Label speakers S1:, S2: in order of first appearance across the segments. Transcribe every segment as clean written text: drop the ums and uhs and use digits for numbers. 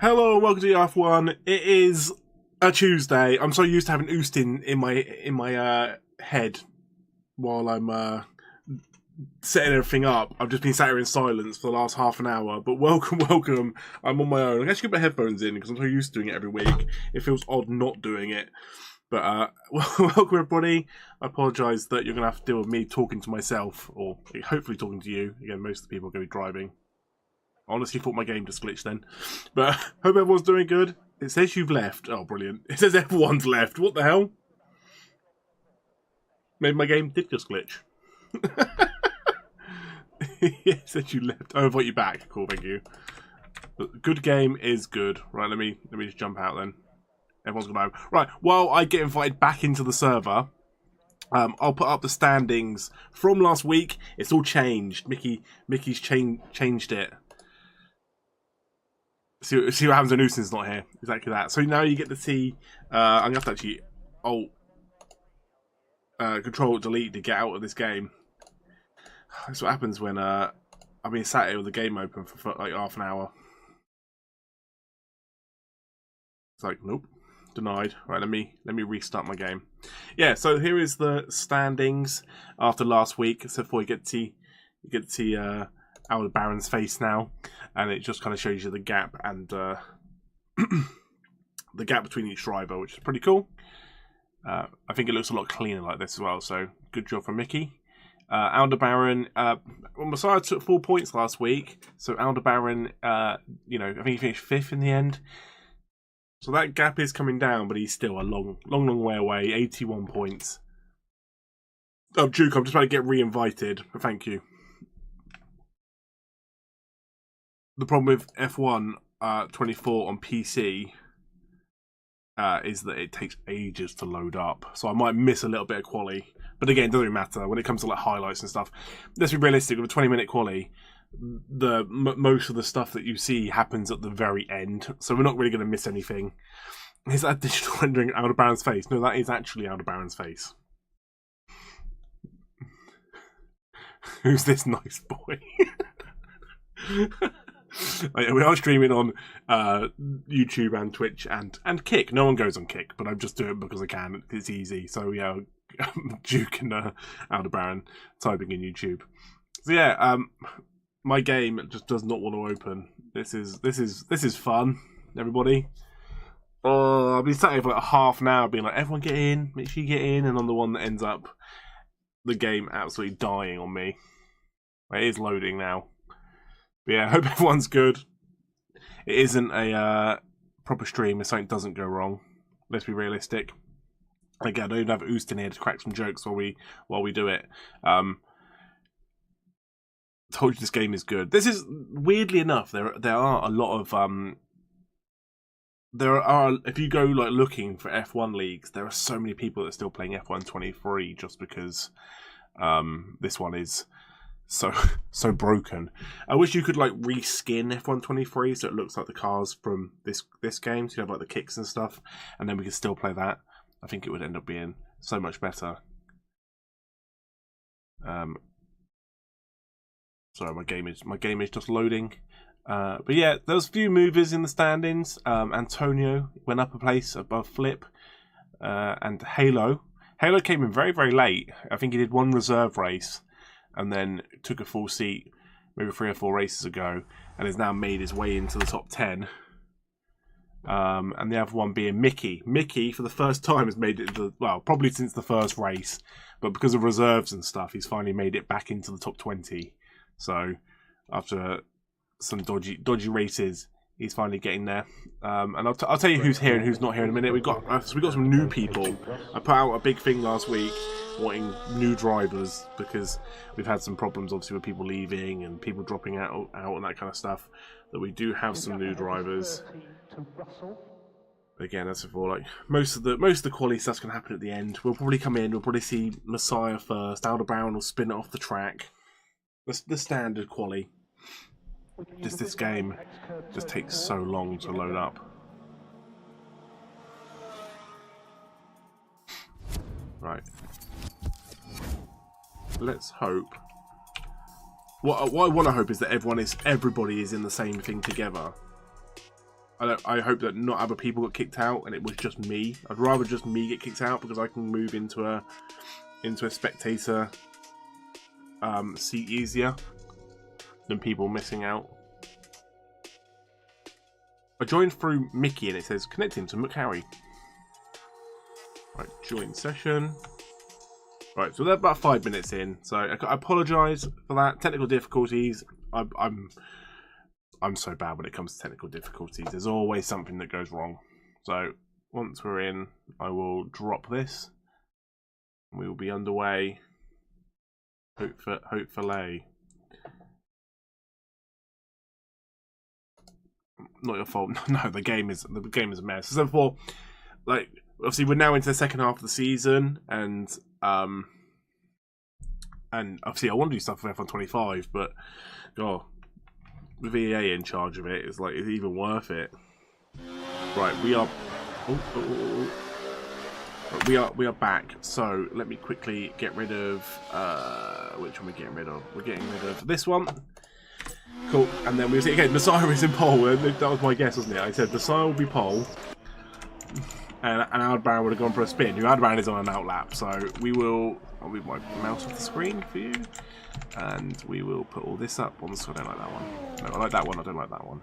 S1: Hello and welcome to ERF1. It is a Tuesday. I'm so used to having Oostin in my head while I'm setting everything up. I've just been sat here in silence for the last half an hour. But welcome. I'm on my own. I actually get my headphones in because I'm so used to doing it every week. It feels odd not doing it. But welcome everybody. I apologise that you're going to have to deal with me talking to myself, or hopefully talking to you. Again, most of the people are going to be driving. I honestly thought my game just glitched then. But hope everyone's doing good. It says you've left. Oh, brilliant. It says everyone's left. What the hell? Maybe my game did just glitch. It says you left. Oh, I invite you back. Cool, thank you. But good game is good. Right, let me just jump out then. Everyone's gone home. Right, while I get invited back into the server, I'll put up the standings from last week. It's all changed. Mickey's changed it. See what happens when Oostin's not here. Exactly that. So now you get to see. I'm gonna have to actually Control Delete to get out of this game. That's what happens when I've been sat here with the game open for like half an hour. It's like nope, denied. Right, let me restart my game. Yeah. So here is the standings after last week. So before you get to see Aldebaran's face now, and it just kind of shows you the gap and the gap between each driver, which is pretty cool. I think it looks a lot cleaner like this as well, so good job from Mickey. Aldebaran, Messiah took 4 points last week, so Aldebaran, I think he finished 5th in the end. So that gap is coming down, but he's still a long way away. 81 points. Oh, Duke, I'm just about to get re-invited, but thank you. The problem with F1 24 on PC is that it takes ages to load up. So I might miss a little bit of Quali. But again, it doesn't really matter. When it comes to like highlights and stuff, let's be realistic. With a 20-minute Quali, most of the stuff that you see happens at the very end. So we're not really going to miss anything. Is that digital rendering Aldebaran's face? No, that is actually Aldebaran's face. Who's this nice boy? We are streaming on YouTube and Twitch and Kick. No one goes on Kick, but I'm just doing it because I can. It's easy. So yeah, Duke and Aldebaran typing in YouTube. So yeah, my game just does not want to open. This is fun, everybody. Oh, I've been sat here for like half an hour, being like, everyone get in, make sure you get in, and I'm the one that ends up the game absolutely dying on me. It is loading now. But yeah, I hope everyone's good. It isn't a proper stream if something doesn't go wrong. Let's be realistic. Again, I don't even have Oostin here to crack some jokes while we do it. Told you this game is good. This is, weirdly enough, there are a lot of if you go like looking for F1 leagues, there are so many people that are still playing F1 23 just because this one is so broken. I wish you could like reskin F1 23 so it looks like the cars from this game, so you have like the kicks and stuff, and then we could still play that. I think it would end up being so much better. Sorry, my game is just loading. But yeah, there's a few movers in the standings. Antonio went up a place above Flip, and Halo came in very, very late. I think he did one reserve race and then took a full seat maybe 3 or 4 races ago, and has now made his way into the top 10. And the other one being Mickey. Mickey, for the first time, has made it probably since the first race, but because of reserves and stuff, he's finally made it back into the top 20. So after some dodgy races, he's finally getting there. And I'll tell you who's here and who's not here in a minute. We got some new people. I put out a big thing last week wanting new drivers because we've had some problems obviously with people leaving and people dropping out and that kind of stuff. That we do have some new drivers. Again, as before, like most of the quality stuff's gonna happen at the end. We'll probably come in. We'll probably see Messiah first. Aldebaran will spin it off the track. The standard quali. Just this game just takes so long to load up. Right. Let's hope. What I want to hope is that everybody is in the same thing together. I hope that not other people got kicked out and it was just me. I'd rather just me get kicked out because I can move into a spectator seat easier than people missing out. I joined through Mickey and it says connecting to McHarry. Right, join session. Right, so they're about 5 minutes in, so I apologise for that. Technical difficulties. I'm so bad when it comes to technical difficulties. There's always something that goes wrong. So once we're in, I will drop this. We will be underway. Hopefully. Not your fault. No, the game is a mess. So for like, obviously we're now into the second half of the season, and obviously I want to do stuff for F1 25, but God, with EA in charge of it, it's like, is it even worth it? Right, we are. We are back. So let me quickly get rid of which one we're getting rid of. We're getting rid of this one. Cool. And then we see again. Messiah is in pole. That was my guess, wasn't it? I said Messiah will be pole, and Aldebaran would have gone for a spin. Aldebaran is on an outlap, so we will. I'll move my mouse off the screen for you, and we will put all this up on the screen. I don't like that one. No, I like that one. I don't like that one.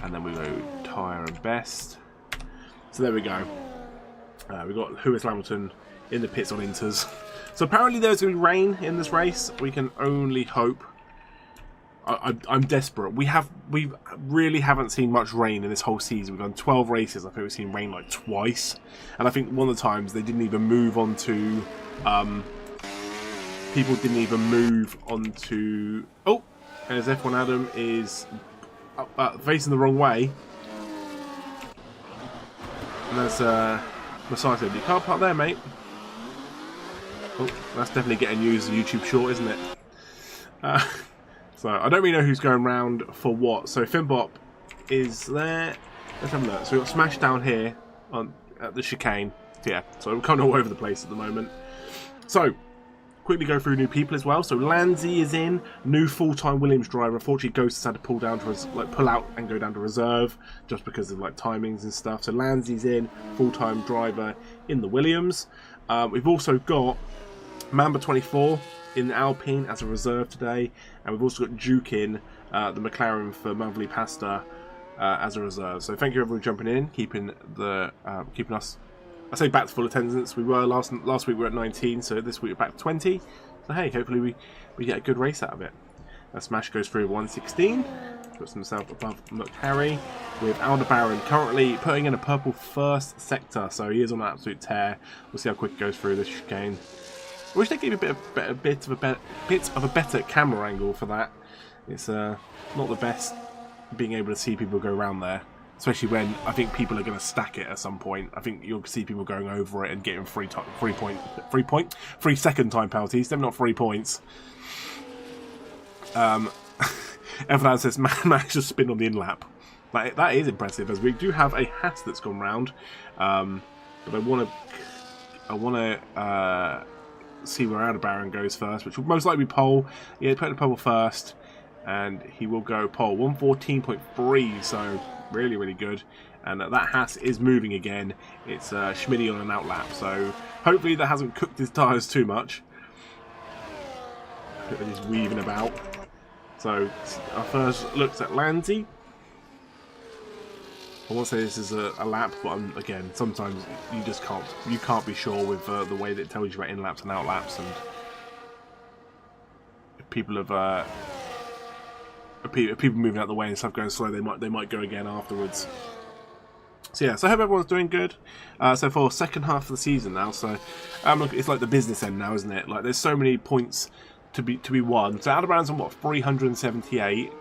S1: And then we go tyre and best. So there we go. We've got Lewis Hamilton in the pits on Inters. So apparently there's going to be rain in this race. We can only hope. I'm desperate. We really haven't seen much rain in this whole season. We've done 12 races. I think we've seen rain like twice. And I think one of the times they didn't even move on to... people didn't even move on to... Oh! As F1 Adam is facing the wrong way. And that's... Messiah said, you can't park there, mate. Oh, that's definitely getting used as a YouTube short, isn't it? So, I don't really know who's going round for what. So, Finbop is there. Let's have a look. So, we've got Smash down here at the chicane. Yeah, so we're kind of all over the place at the moment. So, quickly go through new people as well. So, Lanzi is in. New full-time Williams driver. Unfortunately, Ghost has had to pull down to pull out and go down to reserve just because of timings and stuff. So, Lanzi's in. Full-time driver in the Williams. We've also got Mamba 24 in the Alpine as a reserve today, and we've also got Duke in the McLaren for Monthly Pasta as a reserve. So thank you everyone for jumping in, keeping us, I say, back to full attendance. We were last week we were at 19, so this week we're back to 20. So hey, hopefully we get a good race out of it. Smash goes through 116, puts himself above McHarry, with Aldebaran currently putting in a purple first sector, so he is on an absolute tear. We'll see how quick he goes through this chicane. I wish they gave a bit of a better camera angle for that. It's not the best being able to see people go around there, especially when I think people are going to stack it at some point. I think you'll see people going over it and getting 3 second time penalties. They're not 3 points. Evan says managed to spin on the in-lap. That is impressive, as we do have a Haas that's gone round. But I want to see where Aldebaran goes first, which will most likely be pole. Yeah, put the pole first, and he will go pole 114.3. So really, really good. And that Haas is moving again. It's Schmitty on an outlap. So hopefully that hasn't cooked his tyres too much. He's weaving about. So our first looks at Lanzi. I want to say this is a lap, but again, sometimes you can't be sure with the way that it tells you about in-laps and out-laps, and if people have if people moving out the way and stuff going slow, they might go again afterwards. So yeah, so I hope everyone's doing good. So for second half of the season now, so look, it's like the business end now, isn't it? Like there's so many points to be won. So Aldebaran's on what, 378,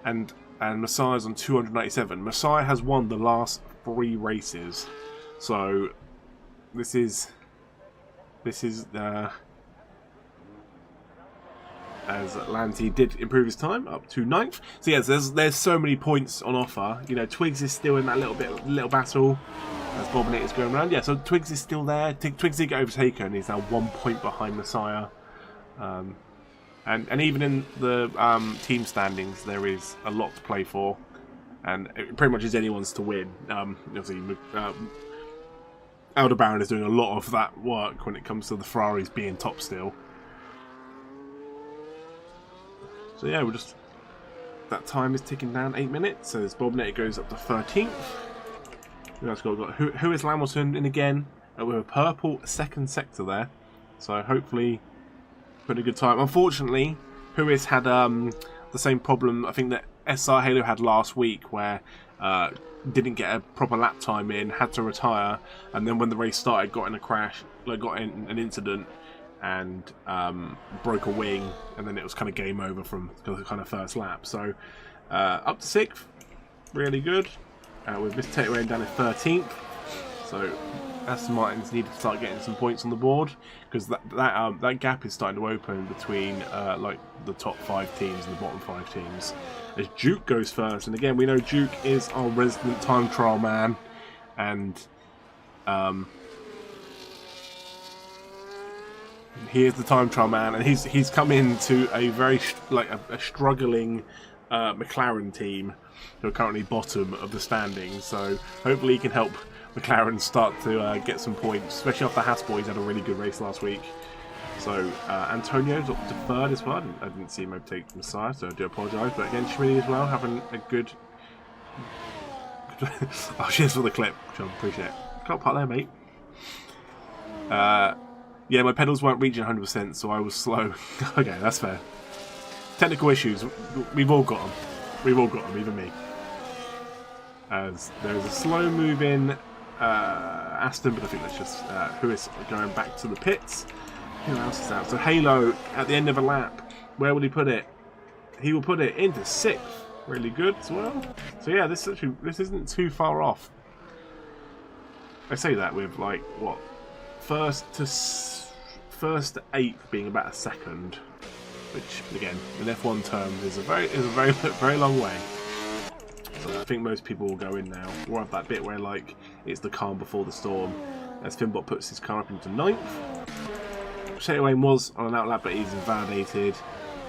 S1: and Messiah's on 297. Messiah has won the last 3 races, so this is as Lanzi did improve his time up to 9th. So yes, there's so many points on offer. You know, Twigs is still in that little battle as Bobinator is going around. Yeah, so Twigs is still there. Twigs did get overtaken. He's now 1 point behind Messiah. And even in the team standings, there is a lot to play for. and it pretty much is anyone's to win. Obviously, Aldebaran is doing a lot of that work when it comes to the Ferraris being top still. So yeah, we're just... That time is ticking down 8 minutes, so this Bobnet goes up to 13th. We've also got who is Lamilton in again, with a purple second sector there. So hopefully, put a good time. Unfortunately, Whois had the same problem I think that SR Halo had last week, where didn't get a proper lap time in, had to retire, and then when the race started, got in a crash, got in an incident, and broke a wing, and then it was kind of game over from the kind of first lap. So up to 6th, really good. With Mr. Tateaway down at 13th, so Aston Martin's need to start getting some points on the board, because that gap is starting to open between like the top 5 teams and the bottom 5 teams. As Duke goes first, and again we know Duke is our resident time trial man, and he is the time trial man, and he's come into a very a struggling McLaren team who are currently bottom of the standings. So hopefully he can help McLaren start to get some points, especially after Haas boys had a really good race last week. So Antonio's up to 3rd as well. I didn't see him overtake Messiah, so I do apologise. But again, Schmidty as well, having a good... Oh, cheers for the clip, which I appreciate it. Can't part there, mate. Yeah, my pedals weren't reaching 100%, so I was slow. Okay, that's fair. Technical issues, we've all got them. We've all got them, even me. As there's a slow-moving Aston, but I think that's just who is going back to the pits. Who else is out? So Halo, at the end of a lap, where will he put it? He will put it into 6th. Really good as well. So yeah, this isn't too far off. I say that with like what, first to 8th being about a second, which again in F1 terms is a very long way. So I think most people will go in now. We'll have that bit where like it's the calm before the storm. As Finbot puts his car up into 9th. Shataway was on an outlap, but he's invalidated.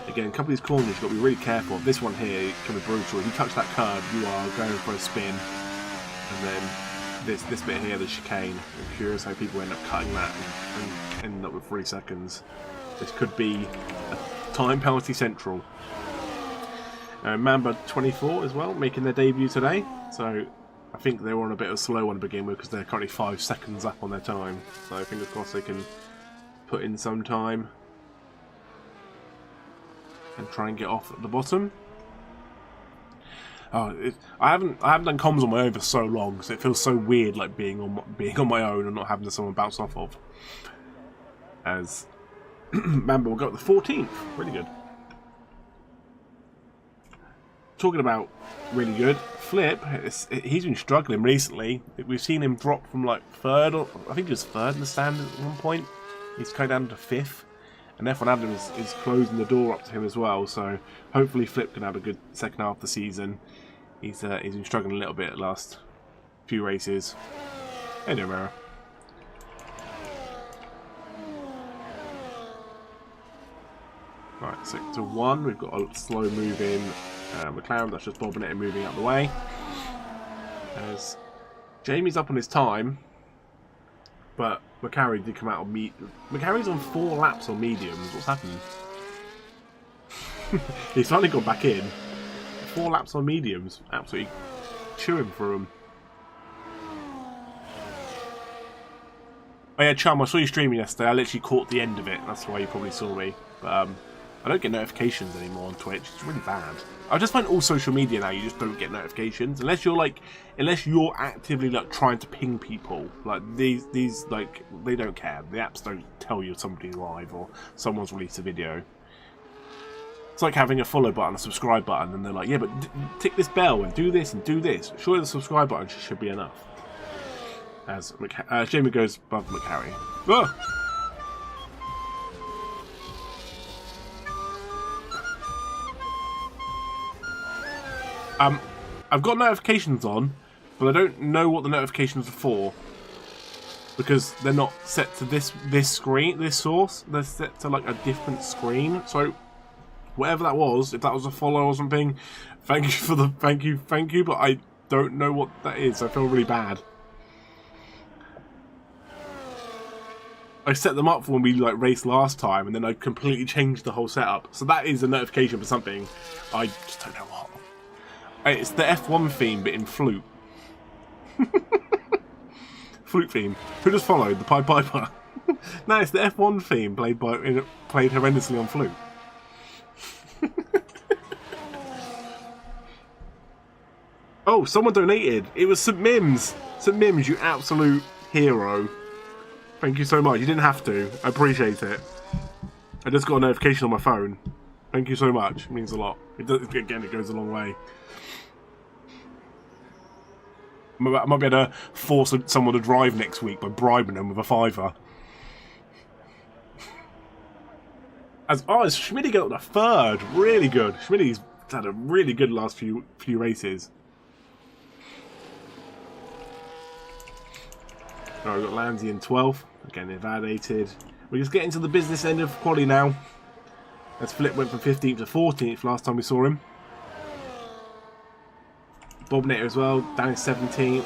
S1: Again, a couple of these corners you've got to be really careful. This one here can be brutal. If you touch that curb, you are going for a spin. And then this bit here, the chicane. I'm curious how people end up cutting that and end up with 3 seconds. This could be a time penalty central. Mamba 24 as well, making their debut today. So I think they were on a bit of a slow one to begin with, because they're currently 5 seconds up on their time. So fingers crossed they can put in some time and try and get off at the bottom. Oh, I haven't done comms on my own for so long, so it feels so weird, like being on my own and not having someone bounce off of. As Mamba will go at the 14th, really good. Talking about really good, Flip, he's been struggling recently. We've seen him drop from like 3rd, or I think he was 3rd in the standings at one point. He's going down to 5th, and F1 Adam is closing the door up to him as well. So hopefully Flip can have a good second half of the season. He's been struggling a little bit the last few races. Hey there, Mara. Right, sector 1, we've got a slow moving McLaren that's just bobbing it and moving out of the way. As Jamie's up on his time, but McCarry did come out on McCarry's on 4 laps on mediums. What's happened? He's finally got back in. 4 laps on mediums. Absolutely chewing through them. Oh yeah, Chum, I saw you streaming yesterday. I literally caught the end of it. That's why you probably saw me. But I don't get notifications anymore on Twitch. It's really bad. I just find all social media now, you just don't get notifications unless you're actively like trying to ping people. Like these like they don't care. The apps don't tell you somebody's live or someone's released a video. It's like having a follow button, a subscribe button, and they're like, yeah, but tick this bell and do this and do this. Surely the subscribe button should be enough. As Jamie goes above McCarry. Oh! I've got notifications on, but I don't know what the notifications are for, because they're not set to this screen, this source. They're set to like a different screen. So Whatever that was, if that was a follow or something, thank you for the thank you, but I don't know what that is. I feel really bad. I set them up for when we like raced last time, and then I completely changed the whole setup. So that is a notification for something. I just don't know what. It's the F1 theme, but in flute. Flute theme. Who just followed? The Pied Piper. No, it's the F1 theme played horrendously on flute. Oh, someone donated. It was St. Mims. St. Mims, you absolute hero. Thank you so much. You didn't have to. I appreciate it. I just got a notification on my phone. Thank you so much. It means a lot. It does, again, it goes a long way. I might be able to force someone to drive next week by bribing them with a £5. As Schmitty got the third. Really good. Schmitty's had a really good last few races. Right, we've got Lanzi in 12th. Again, invalidated. We're just getting to the business end of Quali now. As Flip went from 15th to 14th last time we saw him. Bobnator as well, down in 17th.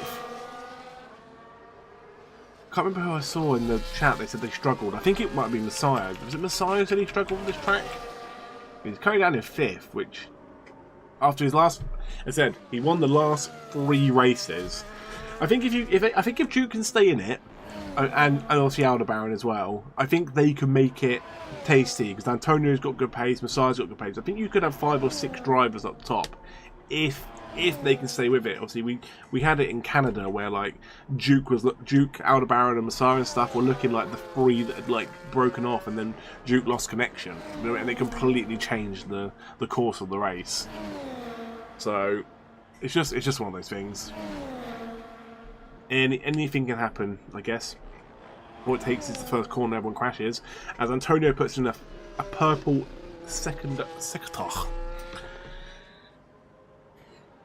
S1: Can't remember who I saw in the chat. They said they struggled. I think it might be Messiah. Was it Messiah who said he struggled with this track? He's currently down in 5th, which after his last, I said he won the last 3 races. I think if Duke can stay in it, and obviously Aldebaran as well, I think they can make it tasty because Antonio's got good pace, Messiah's got good pace. I think you could have 5 or 6 drivers up top if they can stay with it. Obviously, we had it in Canada where like Duke, Aldebaran, and Messiah and stuff were looking like the 3 that had like broken off, and then Duke lost connection, and it completely changed the course of the race. So it's just one of those things. Anything can happen, I guess. All it takes is the first corner, everyone crashes. As Antonio puts in a purple sector.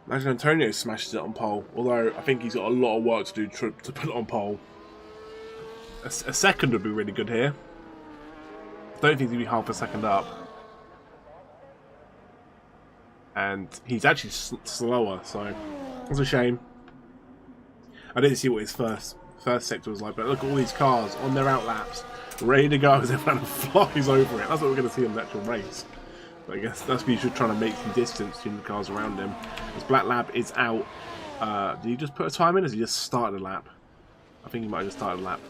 S1: Imagine Antonio smashes it on pole. Although I think he's got a lot of work to do to put it on pole. A second would be really good here. I don't think he'd be half a second up. And he's actually slower, so that's a shame. I didn't see what his first sector was like, but look at all these cars on their outlaps, ready to go as everyone flies over it. That's what we're going to see in the actual race. But I guess that's because he's trying to make some distance between the cars around him. As Black Lab is out. Did he just put a time in, or has he just started a lap? I think he might have just started a lap.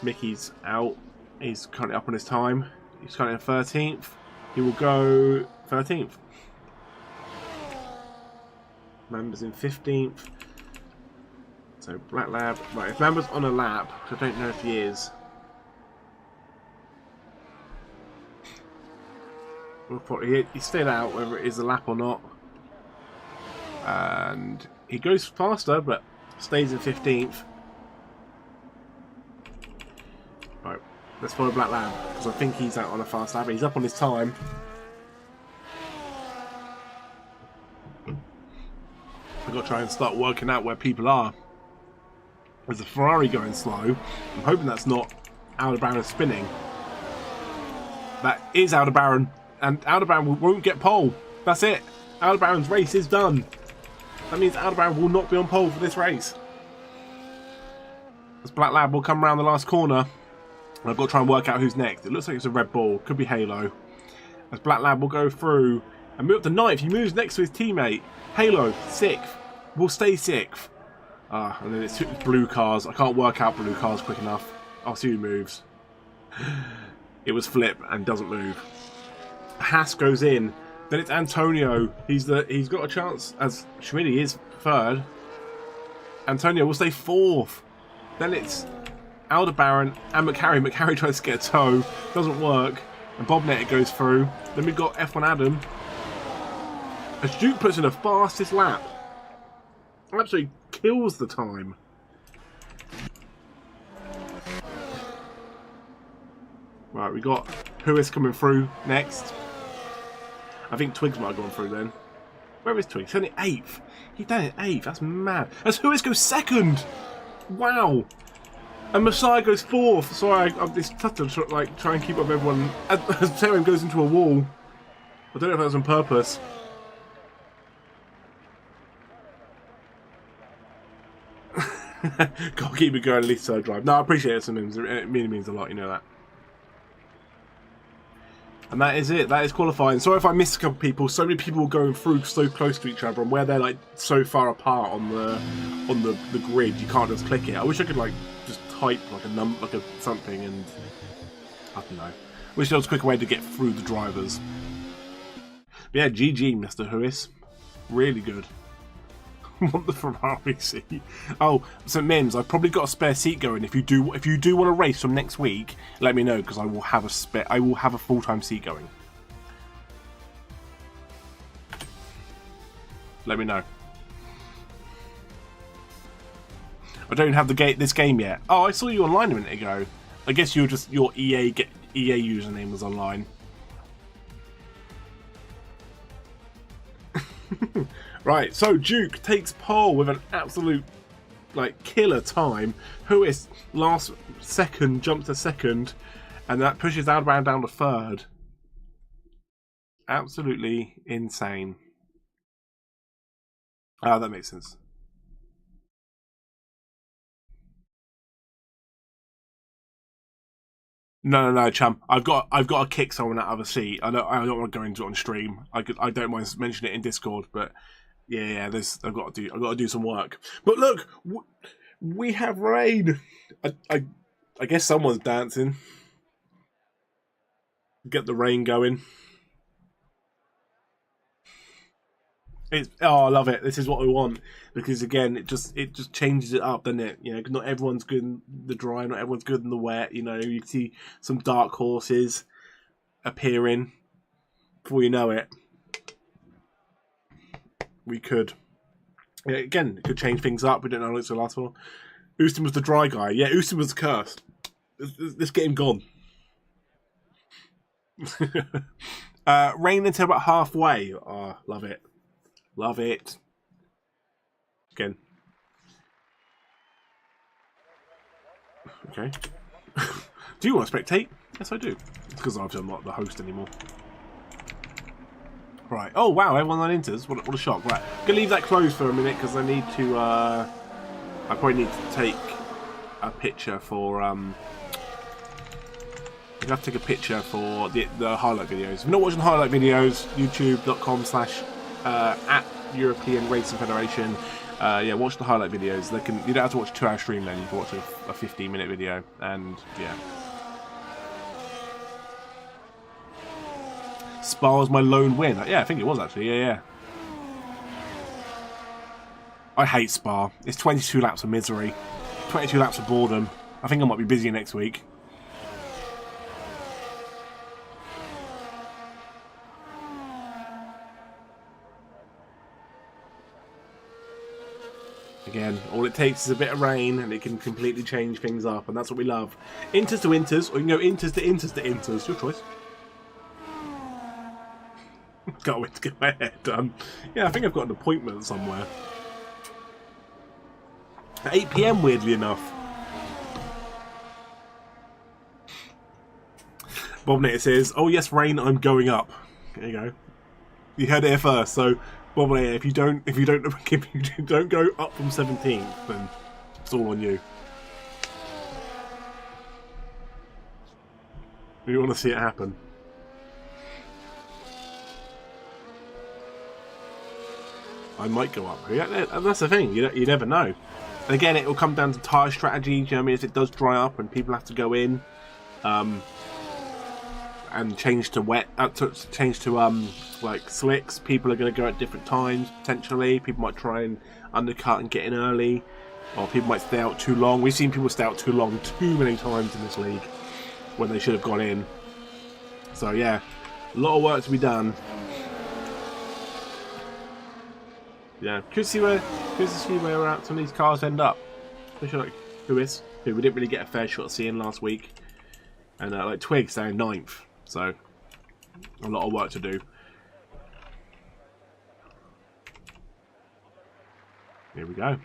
S1: Mickey's out. He's currently up on his time. He's currently in 13th. He will go 13th. Mamba's in 15th. So Black Lab, right, if Mamba's on a lap, which I don't know if he is. He stayed out whether it is a lap or not. And he goes faster, but stays in 15th. Right, let's follow Black Lab, because I think he's out on a fast lap. He's up on his time. I've got to try and start working out where people are. There's a Ferrari going slow. I'm hoping that's not Aldebaran spinning. That is Aldebaran. And Aldebaran won't get pole. That's it. Aldebaran's race is done. That means Aldebaran will not be on pole for this race. This Black Lab will come around the last corner. And I've got to try and work out who's next. It looks like it's a Red Bull. Could be Halo. As Black Lab will go through and move up to 9th. He moves next to his teammate. Halo, 6th. Will stay 6th. And then it's blue cars. I can't work out blue cars quick enough. I'll see who moves. It was Flip and doesn't move. Haas goes in. Then it's Antonio. He's got a chance as Schmitty is 3rd. Antonio will stay 4th. Then it's Aldebaran and McCarry. McCarry tries to get a tow. Doesn't work. And Bobnator goes through. Then we've got F1 Adam. As Duke puts in the fastest lap. Absolutely kills the time. Right, we got Huis coming through next. I think Twigs might have gone through then. Where is Twigs? He's only 8th. He's down in 8th. That's mad. As Huis goes 2nd. Wow. And Messiah goes fourth. Sorry, I'm this tough to like try and keep up with everyone. As Tarim goes into a wall. I don't know if that was on purpose. Gotta keep it going at least third drive. No, I appreciate it sometimes. It really means a lot, you know that. And that is it. That is qualifying. Sorry if I missed a couple of people. So many people going through so close to each other, and where they're like so far apart on the grid, you can't just click it. I wish I could like just type like a something, and I don't know. Wish there was a quicker way to get through the drivers. But yeah, GG, Mr. Huis. Really good. Want the Ferrari seat? Oh, so Mims, I've probably got a spare seat going. If you do want to race from next week, let me know because I will have a full-time seat going. Let me know. I don't have this game yet. Oh, I saw you online a minute ago. I guess your EA username was online. Right, so Duke takes pole with an absolute like killer time. Huis last second jumped to second, and that pushes Alban down to third. Absolutely insane. Ah, that makes sense. No, chum. I've got to kick someone out of a seat. I don't want to go into it on stream. I don't mind mentioning it in Discord, but yeah. I've got to do some work. But look, we have rain. I guess someone's dancing. Get the rain going. I love it. This is what we want because again, it just changes it up, doesn't it? You know, not everyone's good in the dry, not everyone's good in the wet. You know, you see some dark horses appearing. Before you know it, we could. Again, it could change things up. We don't know how long it's going to last for. Houston was the dry guy. Yeah, Houston was the curse. This game gone. Rain until about halfway. Oh, love it. Love it. Again. Okay. Do you want to spectate? Yes, I do. It's because I'm not the host anymore. Right. Oh, wow. Everyone on Inters. What a shock. Right. I'm going to leave that closed for a minute because I need to... I probably need to take a picture for... I'm going to have to take a picture for the highlight videos. If you're not watching highlight videos, youtube.com/ at European Racing Federation. Yeah, watch the highlight videos. You don't have to watch a 2-hour stream then. You can watch a 15-minute video, and yeah. Spa was my lone win. Yeah, I think it was actually. Yeah. I hate Spa. It's 22 laps of misery, 22 laps of boredom. I think I might be busy next week. Again, all it takes is a bit of rain and it can completely change things up, and that's what we love. Inters to Inters, or you can go Inters to Inters to Inters. Your choice. Can't wait to get my hair done. Yeah, I think I've got an appointment somewhere. At 8 PM, weirdly enough. Bobnet says, "Oh yes, Rain, I'm going up." There you go. You heard it here first. So, Bobnet, if you don't go up from 17th, then it's all on you. You want to see it happen. I might go up. Yeah, and that's the thing. You never know. And again, it will come down to tyre strategy. You know what I mean? If it does dry up and people have to go in, and change to wet, like slicks, people are going to go at different times potentially. People might try and undercut and get in early, or people might stay out too long. We've seen people stay out too long too many times in this league when they should have gone in. So yeah, a lot of work to be done. Yeah, curious to see where some of these cars end up. Especially like who we didn't really get a fair shot of seeing last week, and like Twig's down 9th, so a lot of work to do. Here we go.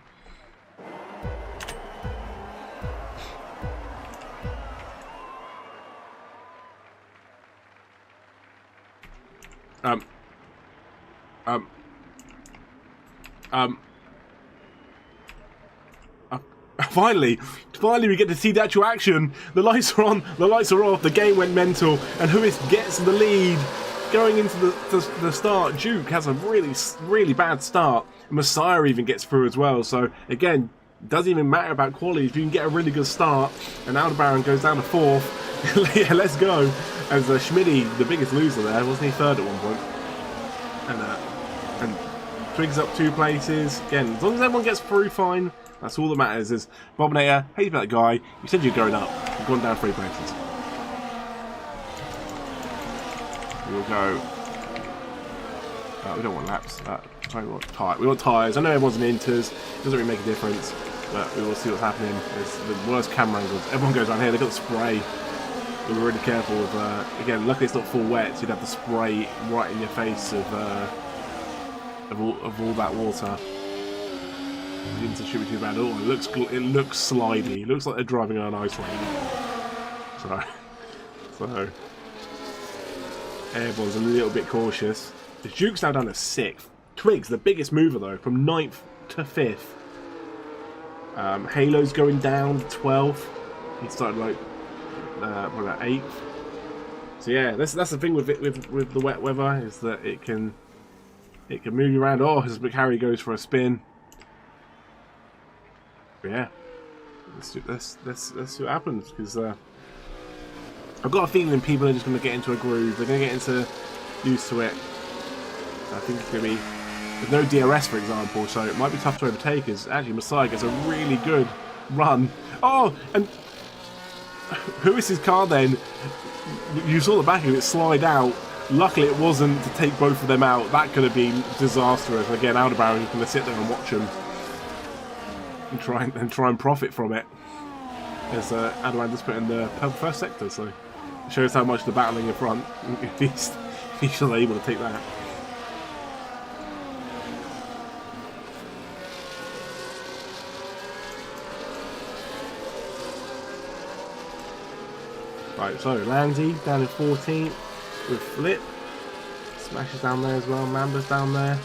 S1: Um. Finally we get to see the actual action. The lights are on, the lights are off, the game went mental, and Huis gets the lead. Going into the start, Duke has a really bad start. Messiah even gets through as well, so again, doesn't even matter about quality. If you can get a really good start, and Aldebaran goes down to 4th, yeah, let's go. As Schmidty, the biggest loser there, wasn't he 3rd at one point? And Twig's up 2 places. Again, as long as everyone gets through, fine. That's all that matters. Is Bobinator, hey, that guy, you said you're going up. You've gone down 3 places. We'll go. We don't want laps. Sorry, we want tyres. We want tyres. I know everyone's in inters. It doesn't really make a difference. But we will see what's happening. It's the worst camera angles. Everyone goes around here. They've got the spray. We were really careful with. Again, luckily it's not full wet, so you'd have the spray right in your face of all that water. It didn't shoot me too bad. Oh, it looks slidey. It looks like they're driving on an ice rink. So everyone's a little bit cautious. The Duke's now down to 6th. Twig's the biggest mover though, from 9th to 5th. Halo's going down to 12th. He started like what about 8th. So yeah, that's the thing with the wet weather, is that it can move you around. Oh, as McHarry goes for a spin. But yeah, let's see what happens, because I've got a feeling people are just going to get into a groove. They're going to get used to it. I think it's going to be, there's no DRS for example, so it might be tough to overtake. As actually Messiah gets a really good run. Oh, and Huis's car then, you saw the back of it slide out. Luckily it wasn't to take both of them out. That could have been disastrous. Again, Aldebaran is going to sit there and watch them and try and profit from it. As Aldebaran just put in the first sector, so it shows how much the battling in front. If he's able to take that. Right, so Landy down in 14th with Flip. Smash is down there as well. Mamba's down there.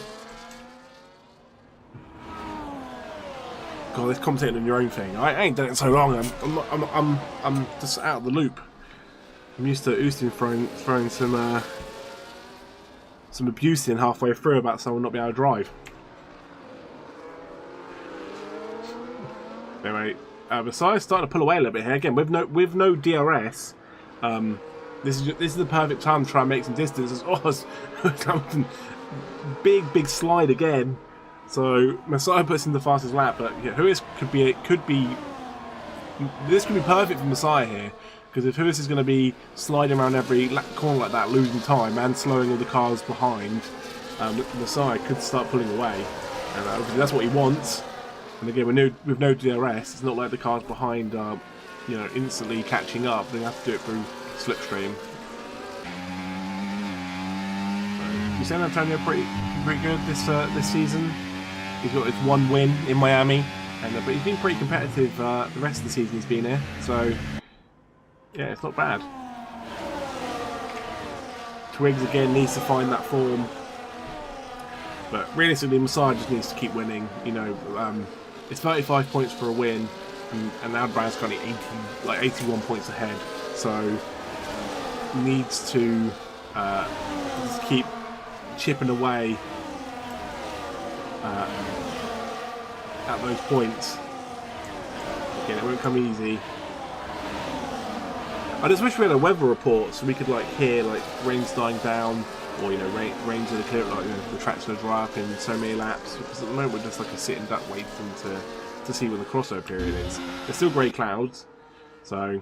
S1: God, this commentating on your own thing. I ain't done it in so long. I'm just out of the loop. I'm used to Oostin throwing some abuse in halfway through about someone not being able to drive. Anyway, Messiah's starting to pull away a little bit here. Again, with no DRS. This is the perfect time to try and make some distance. Oh, big slide again. So Messiah puts in the fastest lap, but yeah, Huis this could be perfect for Messiah here, because if Huis is going to be sliding around every corner like that, losing time and slowing all the cars behind, Messiah could start pulling away, and obviously that's what he wants. And again, with no DRS, it's not like the cars behind are, instantly catching up. They have to do it through slipstream. So, San Antonio pretty good this season. He's got his 1 win in Miami, but he's been pretty competitive the rest of the season he's been here. So yeah, it's not bad. Twigs again needs to find that form, but realistically, Messiah just needs to keep winning. It's 35 points for a win, and Aldebaran's currently 81 points ahead. So needs to just keep chipping away at those points. Again, it won't come easy. I just wish we had a weather report so we could hear rain's dying down, or rain's in the clear, the track's going to dry up in so many laps. Because at the moment we're just a sitting duck waiting to see when the crossover period is. There's still grey clouds, so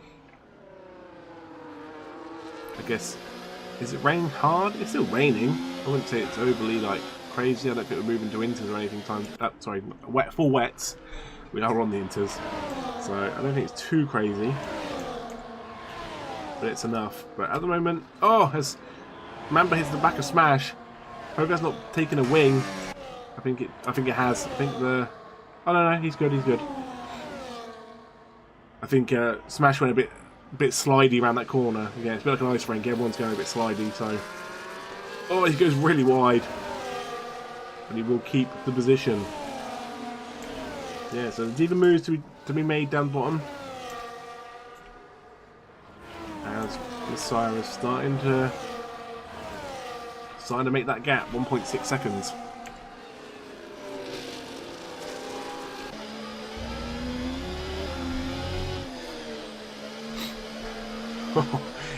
S1: I guess, is it raining hard? It's still raining. I wouldn't say it's overly crazy. I don't think we're moving to inters or anything. Full wets. We are on the inters, so I don't think it's too crazy, but it's enough. But at the moment, as Mamba hits the back of Smash, hope that's not taking a wing. I think it has. I think oh no, he's good. I think Smash went a bit slidey around that corner. Yeah, it's a bit like an ice rink. Everyone's going a bit slidey, so Oh, he goes really wide. And he will keep the position. Yeah, so there's even moves to be made down the bottom. As Messiah is starting to make that gap, 1.6 seconds.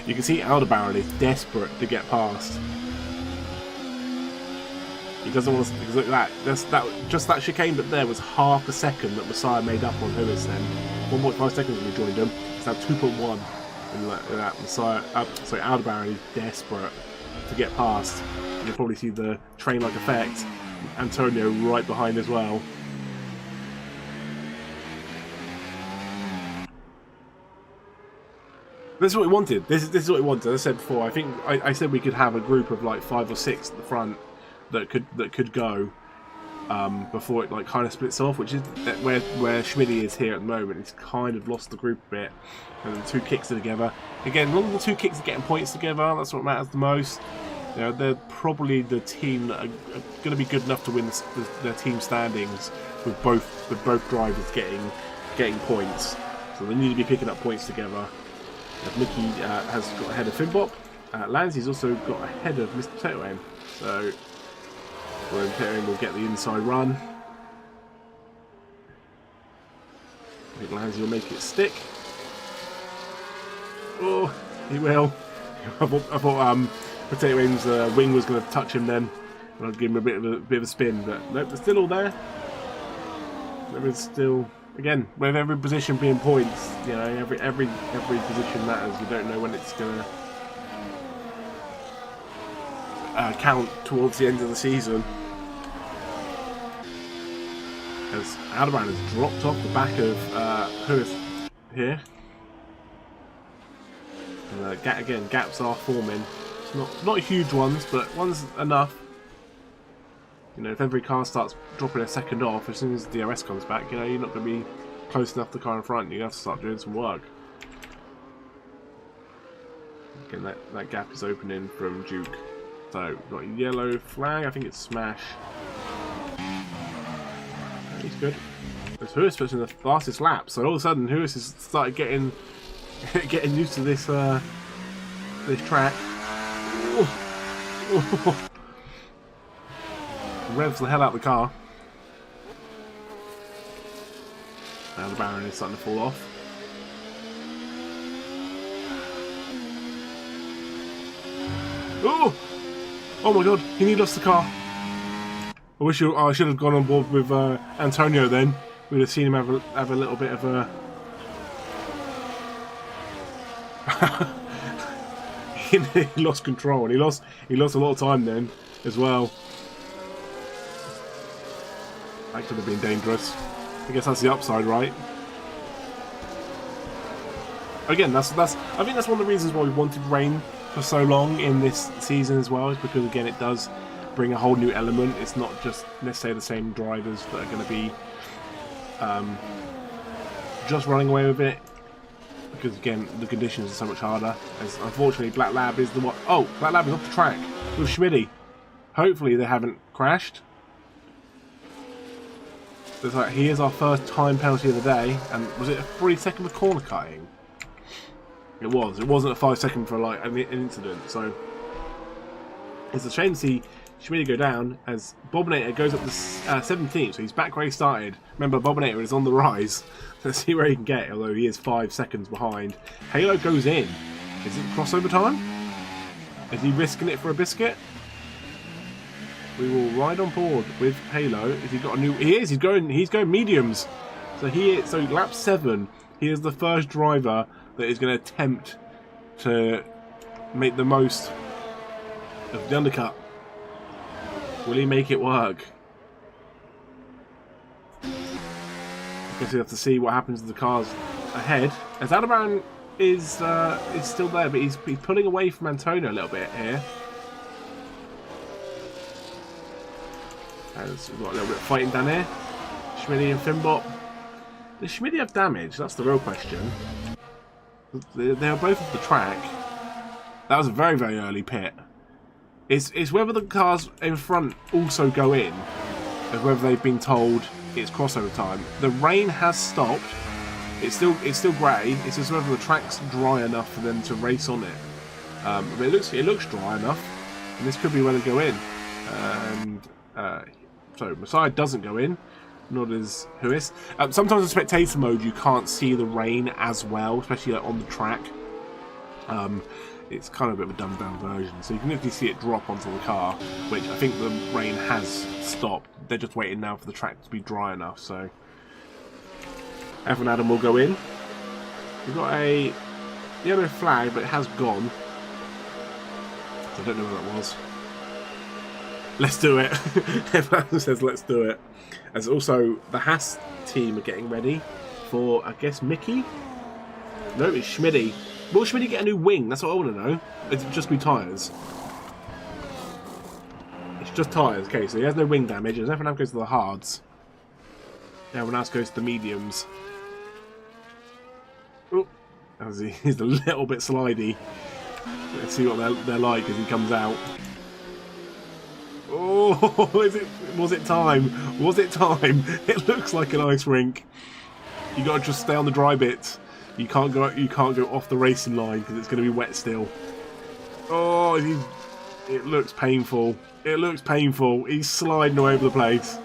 S1: You can see Aldebaran is desperate to get past. He doesn't want to, because look at that. Just that chicane but there was half a second that Messiah made up on Lewis then. 1.5 seconds when we joined him. It's now 2.1. And that Messiah, sorry, Aldebaran is desperate to get past. You'll probably see the train-like effect. Antonio right behind as well. This is what we wanted. This is what we wanted. As I said before, I think I said we could have a group of like 5 or 6 at the front that could go before it like kind of splits off, which is where Schmidty is here at the moment. He's kind of lost the group a bit, and the 2 kicks are together. Again, long as the 2 kicks are getting points together, that's what matters the most. You know, they're probably the team that are going to be good enough to win their team standings with both drivers getting points. So they need to be picking up points together. Mickey has got ahead of Finbop. Lansley's also got ahead of Mr. Potato Aim. So Potato Aim will get the inside run. I think Lansley will make it stick. Oh, he will. I thought Potato Aim's wing was going to touch him then, and I'd give him a bit of a spin, but nope, they're still all there. There is still. Again, with every position being points, you know, every position matters. You don't know when it's gonna count towards the end of the season. As Aldebaran has dropped off the back of Lewis here, and again, gaps are forming. It's not huge ones, but ones enough. You know, if every car starts dropping a second off, as soon as the DRS comes back, you know, you're not going to be close enough to the car in front. You have to start doing some work. Again, that gap is opening from Duke. So, we've got a yellow flag. I think it's Smash. He's good. There's Lewis pushing the fastest lap. So all of a sudden, Lewis has started getting used to this this track. Revs the hell out of the car. Now the Baron is starting to fall off. Oh! Oh my god, he lost the car. I should have gone on board with Antonio then. We'd have seen him have a little bit of a... he lost control, and he lost a lot of time then as well. That could have been dangerous. I guess that's the upside, right? Again, I think that's one of the reasons why we wanted rain for so long in this season as well, is because again it does bring a whole new element. It's not just necessarily the same drivers that are going to be just running away with it, because again the conditions are so much harder. As unfortunately Black Lab is the one. Oh, Black Lab is off the track with Schmidty. Hopefully they haven't crashed. It's like, he is our first time penalty of the day, and was it a 3-second for corner cutting? It was. It wasn't a 5-second for like an incident. So it's a shame to see Schmidty go down as Bobinator goes up to 17th. So he's back where he started. Remember, Bobinator is on the rise. Let's see where he can get. Although he is 5 seconds behind. Halo goes in. Is it crossover time? Is he risking it for a biscuit? We will ride on board with Halo. Has he got a new? He is. He's going mediums. So lap 7. He is the first driver that is going to attempt to make the most of the undercut. Will he make it work? I guess we have to see what happens to the cars ahead. As Aldebaran is still there, but he's pulling away from Antonio a little bit here. As we've got a little bit of fighting down here. Schmidty and Finbot. Does Schmidty have damage? That's the real question. They are both off the track. That was a very, very early pit. It's whether the cars in front also go in, or whether they've been told it's crossover time. The rain has stopped. It's still grey. It's just whether the track's dry enough for them to race on it. But it looks dry enough, and this could be where they go in. And so Messiah doesn't go in, nor does Huis. Sometimes in spectator mode you can't see the rain as well, especially like, on the track. It's kind of a bit of a dumbed down version, so you can literally see it drop onto the car, which I think the rain has stopped. They're just waiting now for the track to be dry enough, so F1 Adam will go in. We've got a yellow flag, but it has gone. I don't know what that was. Let's do it. F1 says let's do it. As also, the Haas team are getting ready for, I guess, Mickey? No, it's Schmidty. Will Schmidty get a new wing? That's what I want to know. It's just be tyres. It's just tyres. Okay, so he has no wing damage. And everyone else goes to the hards. Everyone else goes to the mediums. Oh, he's a little bit slidey. Let's see what they're like as he comes out. Oh, was it time? Was it time? It looks like an ice rink. You got to just stay on the dry bits. You can't go off the racing line because it's going to be wet still. Oh, it looks painful. It looks painful. He's sliding all over the place.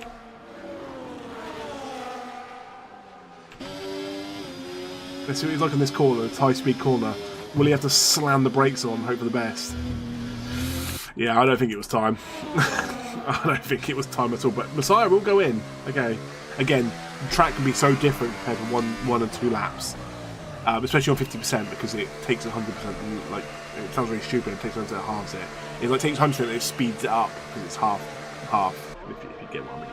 S1: Let's see what he's like in this corner, this high-speed corner. Will he have to slam the brakes on, hope for the best? Yeah, I don't think it was time. I don't think it was time at all. But Messiah will go in. Okay. Again, the track can be so different compared to one and two laps. Especially on 50% because it takes 100%. And, like, it sounds really stupid. It takes 100% halves it. It like takes 100% and it speeds it up because it's half. If you get what I mean.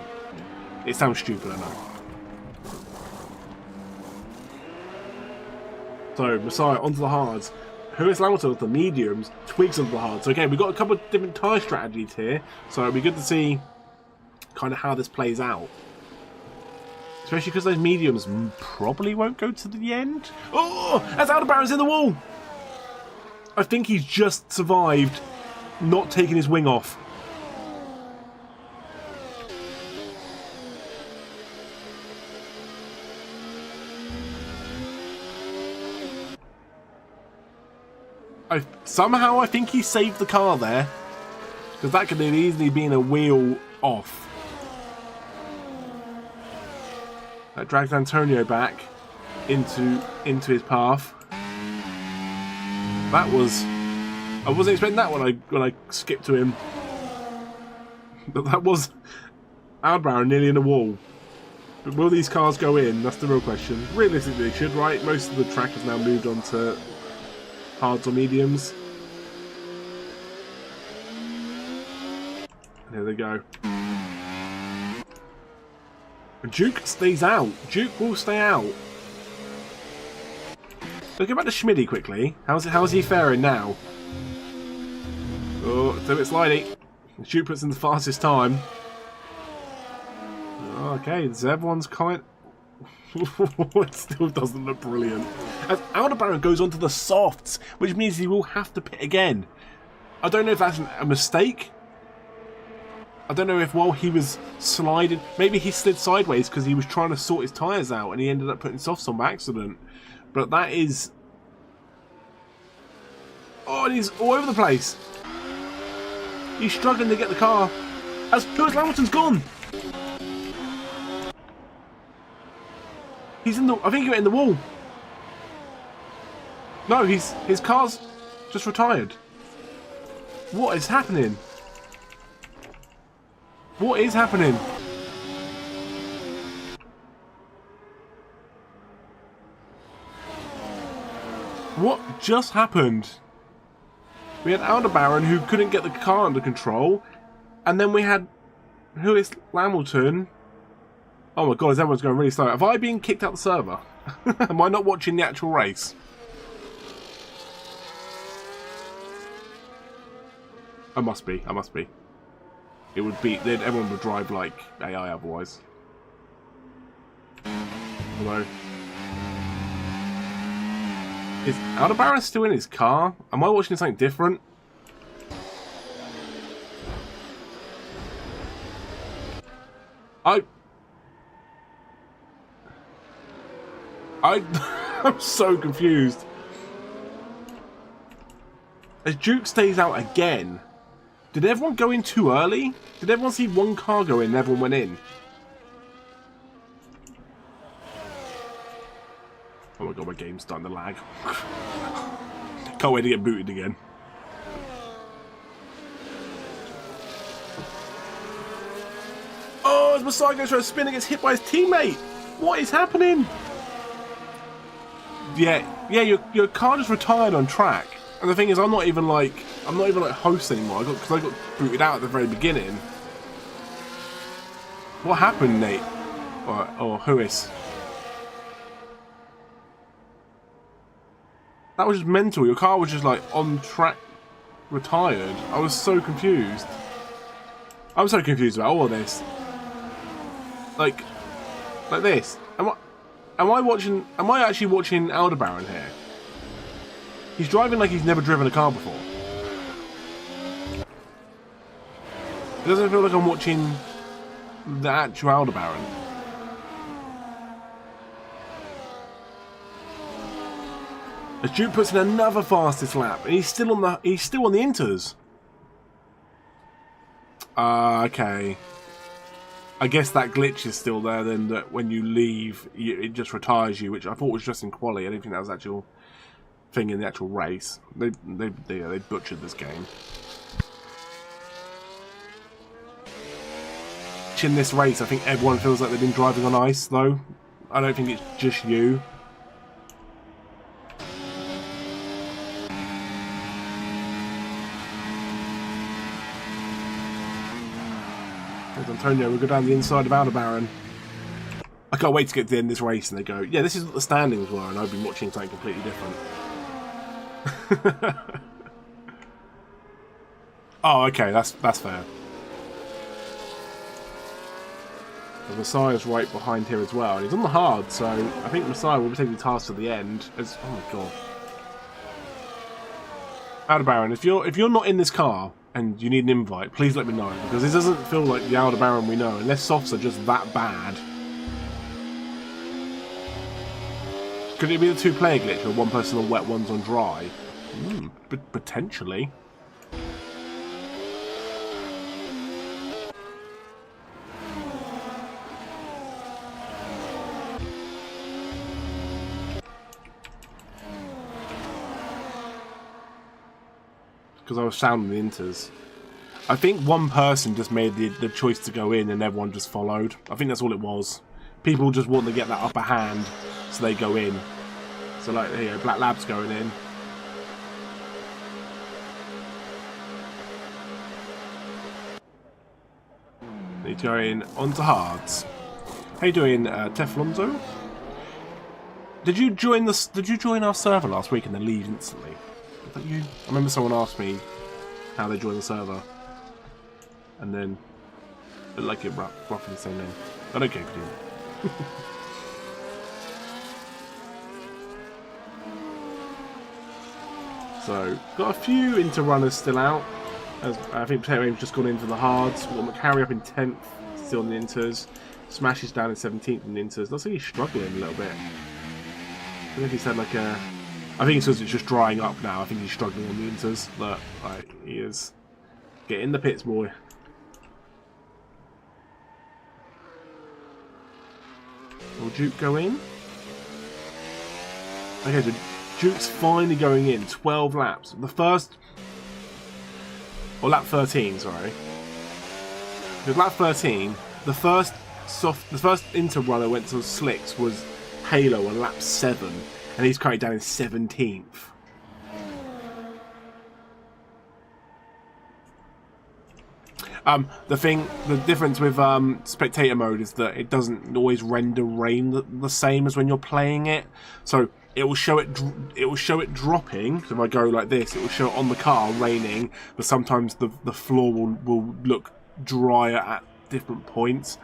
S1: It sounds stupid, I know. So Messiah onto the hards. Huis Lamberton onto the mediums. Twigs onto the hards. So again, we've got a couple of different tyre strategies here. So it'll be good to see kind of how this plays out. Especially because those mediums probably won't go to the end. Oh, that's Aldebaran's in the wall. I think he's just survived not taking his wing off. Somehow I think he saved the car there. Because that could have easily been a wheel off. That drags Antonio back into his path. That was... I wasn't expecting that when I skipped to him. But that was Aldebaran nearly in the wall. But will these cars go in? That's the real question. Realistically they should, right? Most of the track has now moved on to hards or mediums. And here they go. Duke stays out. Duke will stay out. Let's go back to Schmidty quickly. How's he faring now? Oh, it's a bit slidey. Duke puts in the fastest time. Okay, so everyone's kind... It still doesn't look brilliant. As Aldebaran goes onto the softs, which means he will have to pit again. I don't know if that's a mistake. I don't know if while he was sliding, maybe he slid sideways because he was trying to sort his tyres out and he ended up putting softs on by accident. But that is... Oh, and he's all over the place. He's struggling to get the car. As Lewis Hamilton's gone. He's in the... I think he went in the wall. No, his car's just retired. What is happening? What is happening? What just happened? We had Aldebaran who couldn't get the car under control, and then we had Huis Lamberton. Oh my god, everyone's going really slow. Have I been kicked out the server? Am I not watching the actual race? I must be. I must be. It would be... Everyone would drive like AI otherwise. Hello. Is Aldebaran still in his car? Am I watching something different? I'm so confused. As Duke stays out again, did everyone go in too early? Did everyone see one car go in and everyone went in? Oh my god, my game's starting to lag. Can't wait to get booted again. Oh, as Messiah goes for a spin and gets hit by his teammate! What is happening? Yeah, your car just retired on track. And the thing is, I'm not even like host anymore. Because I got booted out at the very beginning. What happened, Nate? Or who is? That was just mental. Your car was just like on track, retired. I was so confused. I'm so confused about all of this. Like this. Am I actually watching Aldebaran here? He's driving like he's never driven a car before. It doesn't feel like I'm watching the actual Aldebaran. As Duke puts in another fastest lap, and he's still on the inters. Okay. I guess that glitch is still there. Then that when you leave, it just retires you, which I thought was just in Quali. I didn't think that was actual thing in the actual race. They butchered this game. In this race, I think everyone feels like they've been driving on ice, though. I don't think it's just you. Antonio, we'll go down the inside of Aldebaran. I can't wait to get to the end of this race and they go, yeah, this is what the standings were, and I've been watching something completely different. Oh, okay, that's fair. The Messiah's right behind here as well, and he's on the hard, so I think Messiah will be taking the task to the end. As, oh my god. Aldebaran, if you're not in this car and you need an invite, please let me know, because this doesn't feel like the Aldebaran we know, unless softs are just that bad. Could it be the two-player glitch where one person on wet, one's on dry? Potentially. Because I was sounding the inters. I think one person just made the choice to go in and everyone just followed. I think that's all it was. People just want to get that upper hand, so they go in. So like, here, Black Lab's going in. He's going onto hards. How you doing, Teflonzo? Did you join our server last week and then leave instantly? Was that you? I remember someone asked me how they joined the server, and then like it roughly the same name. I don't care if you do. So got a few into runners still out. As I think Potato Aim's just gone into the hards. We've got McCarry up in 10th, still in the inters. Smash is down in 17th in the inters. Looks like he's struggling a little bit. I don't know if he's had like a. I think it's because it's just drying up now. I think he's struggling on the inters. But like, he is. Get in the pits, boy. Will Duke go in? Okay, so Duke's finally going in. 12 laps. The first... Or lap 13, sorry. Because lap 13, the first inter runner went to slicks was Halo on lap 7. And he's currently down in 17th. The difference with spectator mode is that it doesn't always render rain the same as when you're playing it. So it will show it dropping. So if I go like this, it will show it on the car raining, but sometimes the floor will look drier at different points.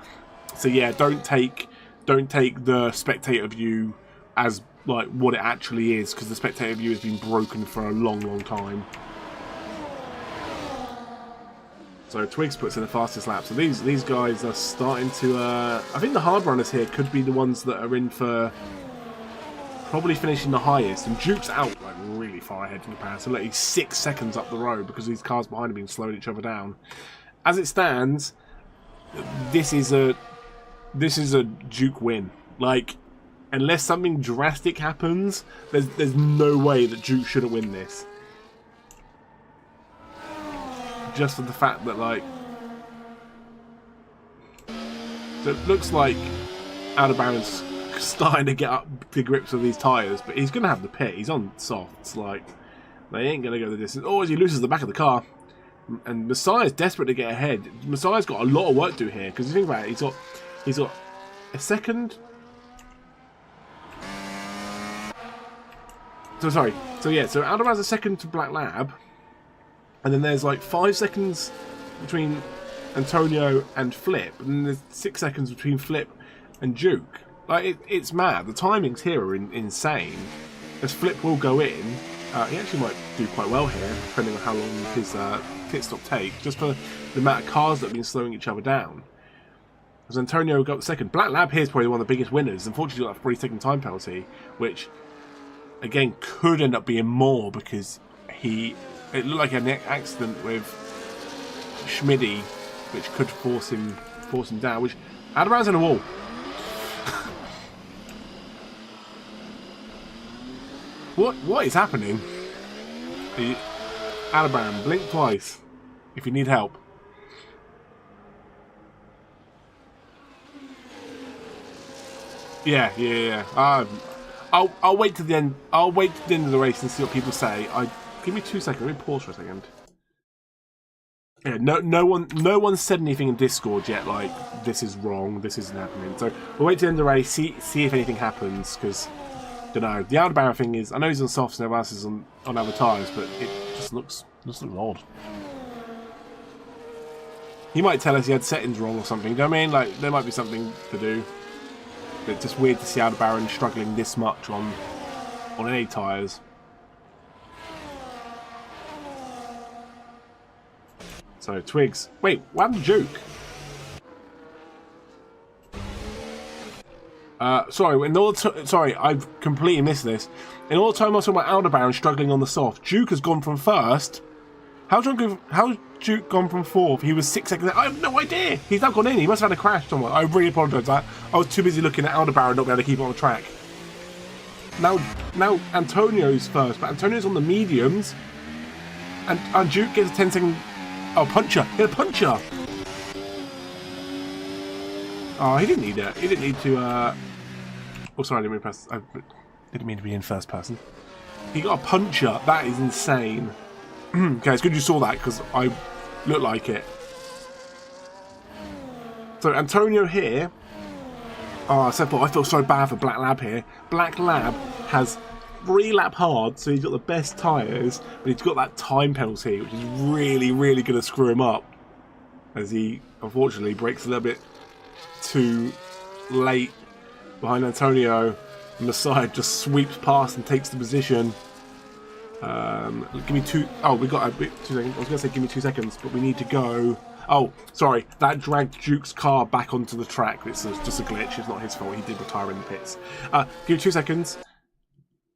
S1: So yeah, don't take the spectator view as like what it actually is, because the spectator view has been broken for a long time. So Twigs puts in the fastest lap. So these guys are starting to... I think the hard runners here could be the ones that are in for probably finishing the highest. And Duke's out like really far ahead in comparison. Like he's 6 seconds up the road because these cars behind him have been slowing each other down. As it stands, this is a Duke win. Like, unless something drastic happens, there's no way that Duke shouldn't win this. Just for the fact that, like... So it looks like Aldebaran's starting to get up to grips with these tyres, but he's going to have the pit. He's on softs, like... They ain't going to go the distance. Oh, as he loses the back of the car. And Messiah's desperate to get ahead. Messiah's got a lot of work to do here, because you think about it, he's got a second... So, sorry. So, yeah, so Aldebaran's a second to Black Lab. And then there's like 5 seconds between Antonio and Flip, and then there's 6 seconds between Flip and Duke. Like it's mad. The timings here are insane. As Flip will go in, he actually might do quite well here, depending on how long his pit stop takes, just for the amount of cars that have been slowing each other down. As Antonio got the second, Black Lab here is probably one of the biggest winners. Unfortunately, got that 3-second time penalty, which again could end up being more because it looked like an accident with Schmidty, which could force him down. Which Aldebaran's in a wall. What is happening? Aldebaran, blink twice if you need help. Yeah. I'll wait to the end. I'll wait to the end of the race and see what people say. Give me 2 seconds. Let me pause for a second. Yeah, no one said anything in Discord yet. Like this is wrong. This isn't happening. So we'll wait to the end of the race. See if anything happens. Because don't know. The Aldebaran thing is. I know he's on softs and everyone else is on other tyres, but it just looks odd. He might tell us he had settings wrong or something. Do you know what I mean? Like there might be something to do. It's just weird to see Aldebaran struggling this much on any tyres. So Twigs. Wait, what happened to Duke? Sorry, I've completely missed this. In all the time I was talking about Aldebaran struggling on the soft, Duke has gone from first. How's Duke gone from fourth? He was 6 seconds. I have no idea. He's now gone in. He must have had a crash somewhere. I really apologise for that. I was too busy looking at Aldebaran not being able to keep it on the track. Now Antonio's first, but Antonio's on the mediums, and Duke gets a 10-second. Oh, puncher! He had a puncher. Oh, he didn't need it. He didn't need to. Oh, sorry, I didn't mean to press. I didn't mean to be in first person. He got a puncher. That is insane. Okay, it's good you saw that because I looked like it. So Antonio here. Oh, I feel so bad for Black Lab here. Black Lab has 3 lap hard, so he's got the best tyres, but he's got that time penalty, which is really, really going to screw him up. As he, unfortunately, breaks a little bit too late behind Antonio. And Messiah just sweeps past and takes the position. Give me 2... Oh, we got 2 seconds. I was going to say give me 2 seconds, but we need to go... Oh, sorry. That dragged Duke's car back onto the track. It's just a glitch. It's not his fault. He did retire in the pits. Give me 2 seconds.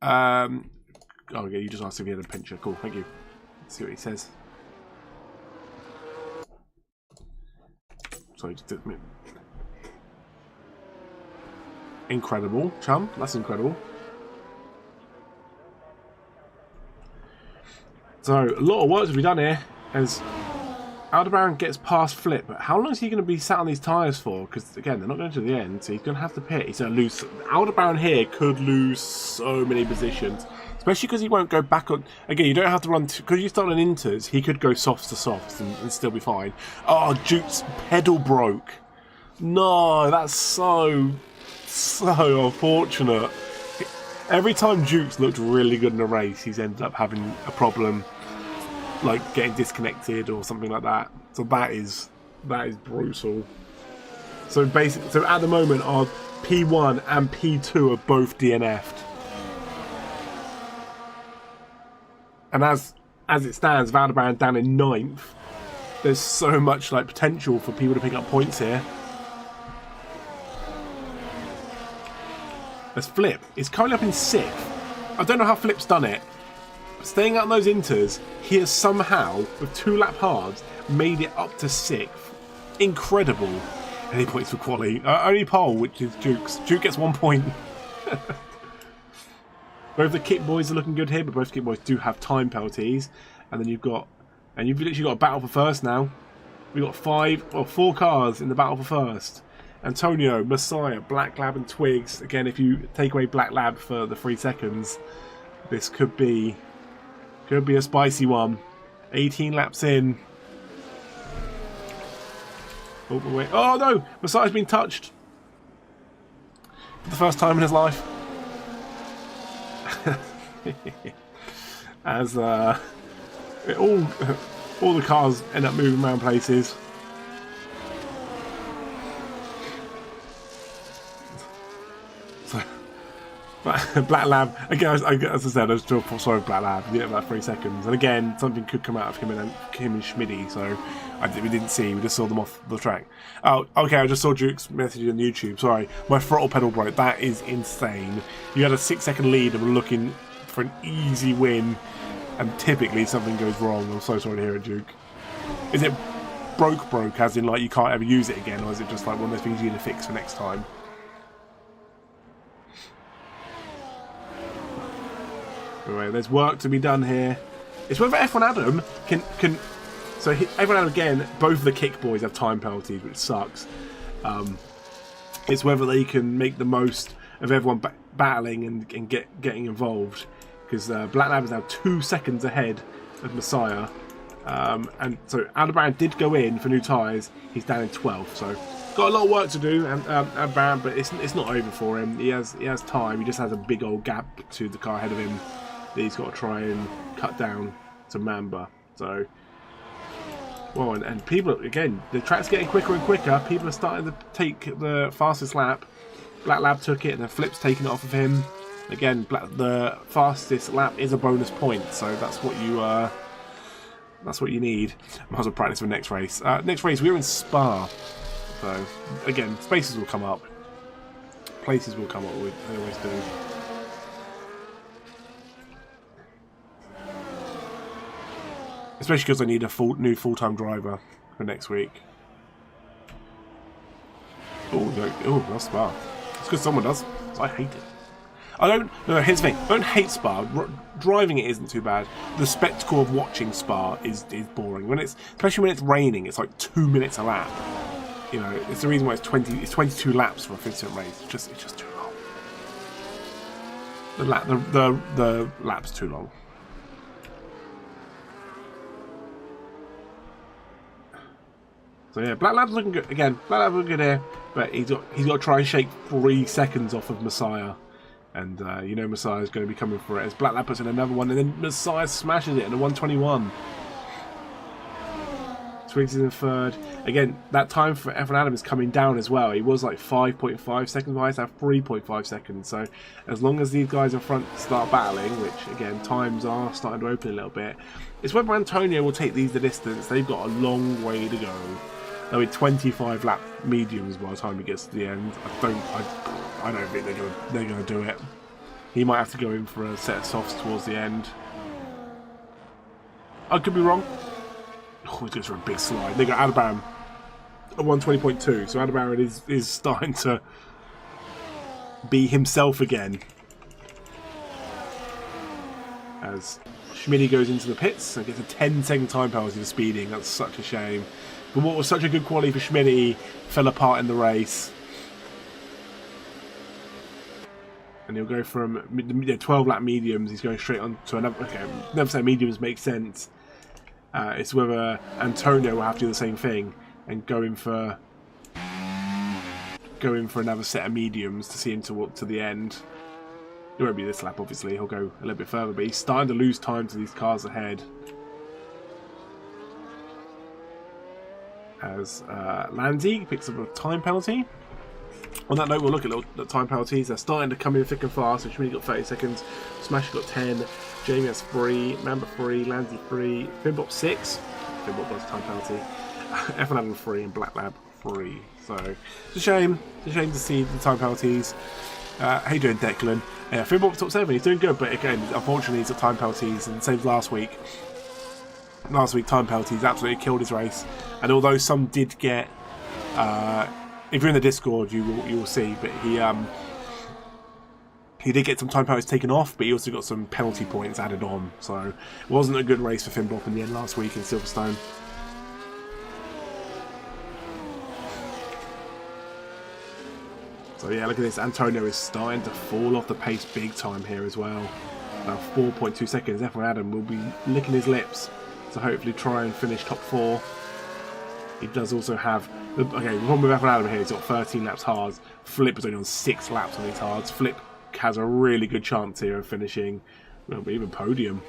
S1: Oh, yeah, you just asked if he had a pincher. Cool, thank you. Let's see what he says. Sorry, just did... Incredible, chum. That's incredible. So, a lot of work to be done here as Aldebaran gets past Flip. But how long is he going to be sat on these tyres for? Because, again, they're not going to the end, so he's going to have to pit. He's going to lose... Aldebaran here could lose so many positions. Especially because he won't go back on... Again, you don't have to run... Because you start on inters, he could go softs to softs and still be fine. Oh, Duke's pedal broke. No, that's so unfortunate. Every time Duke's looked really good in a race, he's ended up having a problem, like getting disconnected or something like that. So that is brutal. So basically, at the moment, our P1 and P2 are both DNF'd. And as it stands, Aldebaran down in 9th. There's so much like potential for people to pick up points here. Let's Flip. It's currently up in 6th. I don't know how Flip's done it. Staying out in those inters, he has somehow, with 2 lap hards, made it up to 6th. Incredible. Any points for Quali? Only pole, which is Duke's. Duke gets 1 point. Both the Kit Boys are looking good here, but both Kit Boys do have time penalties. And then you've literally got a battle for first now. We've got 4 cars in the battle for first. Antonio, Messiah, Black Lab and Twigs. Again, if you take away Black Lab for the 3 seconds, this could be a spicy one. 18 laps in. Oh, wait. Oh no! Messiah's been touched. For the first time in his life. As all the cars end up moving around places. So, Black Lab again. As I said, I was still sorry, Black Lab. You get about 3 seconds, and again, something could come out of him and Schmitty. So we didn't see. We just saw them off the track. Oh, okay. I just saw Duke's message on YouTube. Sorry, my throttle pedal broke. That is insane. You had a 6-second lead and were looking for an easy win, and typically something goes wrong. I'm so sorry to hear it, Duke. Is it broke, as in like you can't ever use it again, or is it just like one of those things you need to fix for next time? Anyway, there's work to be done here. It's whether F1 Adam can. So F1 Adam again. Both of the Kick Boys have time penalties, which sucks. It's whether they can make the most of everyone battling and getting involved. Because Black Lab is now 2 seconds ahead of Messiah. And so Aldebaran did go in for new tyres. He's down in 12th, so got a lot of work to do. And Aldebaran, but it's not over for him. He has time. He just has a big old gap to the car ahead of him that he's got to try and cut down to Mamba. So, well, and people again, the track's getting quicker and quicker. People are starting to take the fastest lap. Black Lab took it, and then Flip's taking it off of him. Again, the fastest lap is a bonus point, so that's what you need. Might as well practice for next race. Next race, we're in Spa. So, again, spaces will come up. Places will come up, they always do. Especially because I need a new full-time driver for next week. Oh, that's Spa. It's because someone does. I hate it. Here's the thing. I don't hate Spa. Driving it isn't too bad. The spectacle of watching Spa is boring. Especially when it's raining, it's like 2 minutes a lap. You know, it's the reason why it's 22 laps for a 50-cent race. It's just too long. The lap's too long. So yeah, Black Lab's looking good again. Black Lab's looking good here, but he's got to try and shake 3 seconds off of Messiah. And you know Messiah's going to be coming for it as Black Lab puts in another one, and then Messiah smashes it in a 121. Twigs is in 3rd. Again, that time for F1 Adam is coming down as well. He was like 5.5 seconds behind, so 3.5 seconds. So as long as these guys in front start battling, which again, times are starting to open a little bit, it's whether Antonio will take these the distance. They've got a long way to go. They'll be 25 lap mediums by the time he gets to the end. I don't think they're gonna do it. He might have to go in for a set of softs towards the end. I could be wrong. Oh, he goes for a big slide. They got Aldebaran at 120.2, so Aldebaran is starting to be himself again. As Schmitty goes into the pits and gets a 10-second time penalty for speeding. That's such a shame. But what was such a good quality for Schmitty fell apart in the race. And he'll go from 12 lap mediums, he's going straight on to another. Okay, never say mediums make sense. It's whether Antonio will have to do the same thing and go in for another set of mediums to see him to the end. It won't be this lap, obviously. He'll go a little bit further, but he's starting to lose time to these cars ahead. As Landy picks up a time penalty. On that note, we'll look at the time penalties. They're starting to come in thick and fast. So Schmitty got 30 seconds. Smash got 10. Jamie has 3. Mamba 3. Landy 3. Finbop 6. Fimbulp does time penalty. F1 Adam 3 and Black Lab 3. So it's a shame. It's a shame to see the time penalties. How you doing, Declan? Yeah, Fimbulp top 7. He's doing good, but again, unfortunately, he's at time penalties, and same as last week. Last week, time penalties absolutely killed his race. And although some did get, if you're in the Discord, you will see, but he did get some time penalties taken off, but he also got some penalty points added on. So it wasn't a good race for Fimbulp in the end last week in Silverstone. So yeah, look at this. Antonio is starting to fall off the pace big time here as well. 4.2 seconds. F1 Adam will be licking his lips to hopefully try and finish top 4. He does also have... Okay, the problem with F1 Adam here is he's got 13 laps hards. Flip is only on 6 laps on these hards. Flip has a really good chance here of finishing, well, even podium.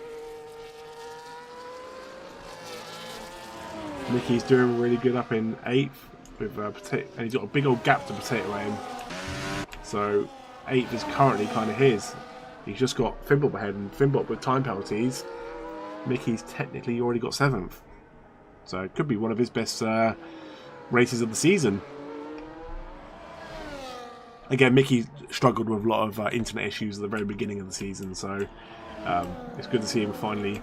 S1: Mickey's doing really good up in 8th with and he's got a big old gap to Potato Aim. So 8th is currently kind of his. He's just got Fimbulp ahead, and Fimbulp with time penalties. Mickey's technically already got 7th. So it could be one of his best races of the season. Again, Mickey struggled with a lot of internet issues at the very beginning of the season, so it's good to see him finally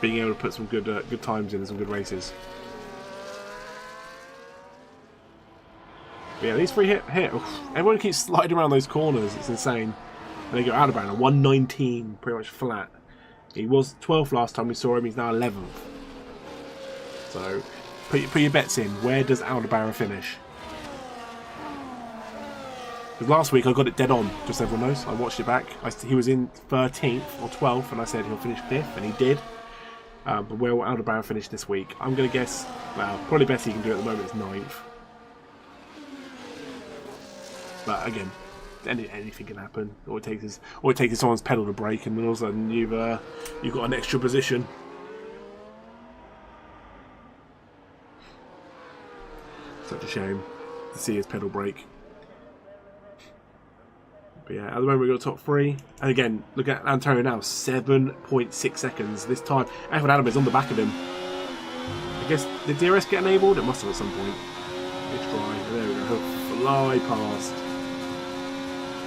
S1: being able to put some good times in and some good races. But yeah, these 3 hit. Everyone keeps sliding around those corners. It's insane. And they go out of bounds. 119, pretty much flat. He was 12th last time we saw him. He's now 11th. So put your bets in. Where does Aldebaran finish? Because last week I got it dead on, just so everyone knows. I watched it back. He was in 13th or 12th, and I said he'll finish 5th, and he did. But where will Aldebaran finish this week? I'm going to guess, well, probably best he can do at the moment is 9th. But again, anything can happen. All it takes is someone's pedal to brake, and then all of a sudden you've got an extra position. Such a shame to see his pedal brake. But yeah, at the moment we've got top 3. And again, look at Antonio now, 7.6 seconds this time. F1 Adam is on the back of him. I guess, did DRS get enabled? It must have at some point. Let's try. There we go. Fly past.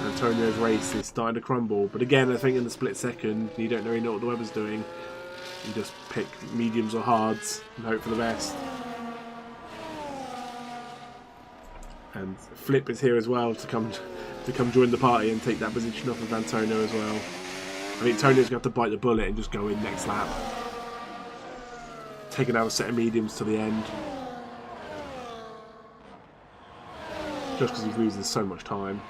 S1: Antonio's race is starting to crumble. But again, I think in the split second, you don't really know what the weather's doing. You just pick mediums or hards and hope for the best. And Flip is here as well to come join the party and take that position off of Antonio as well. I think Antonio's going to have to bite the bullet and just go in next lap. Taking out a set of mediums to the end. Just because he's losing so much time.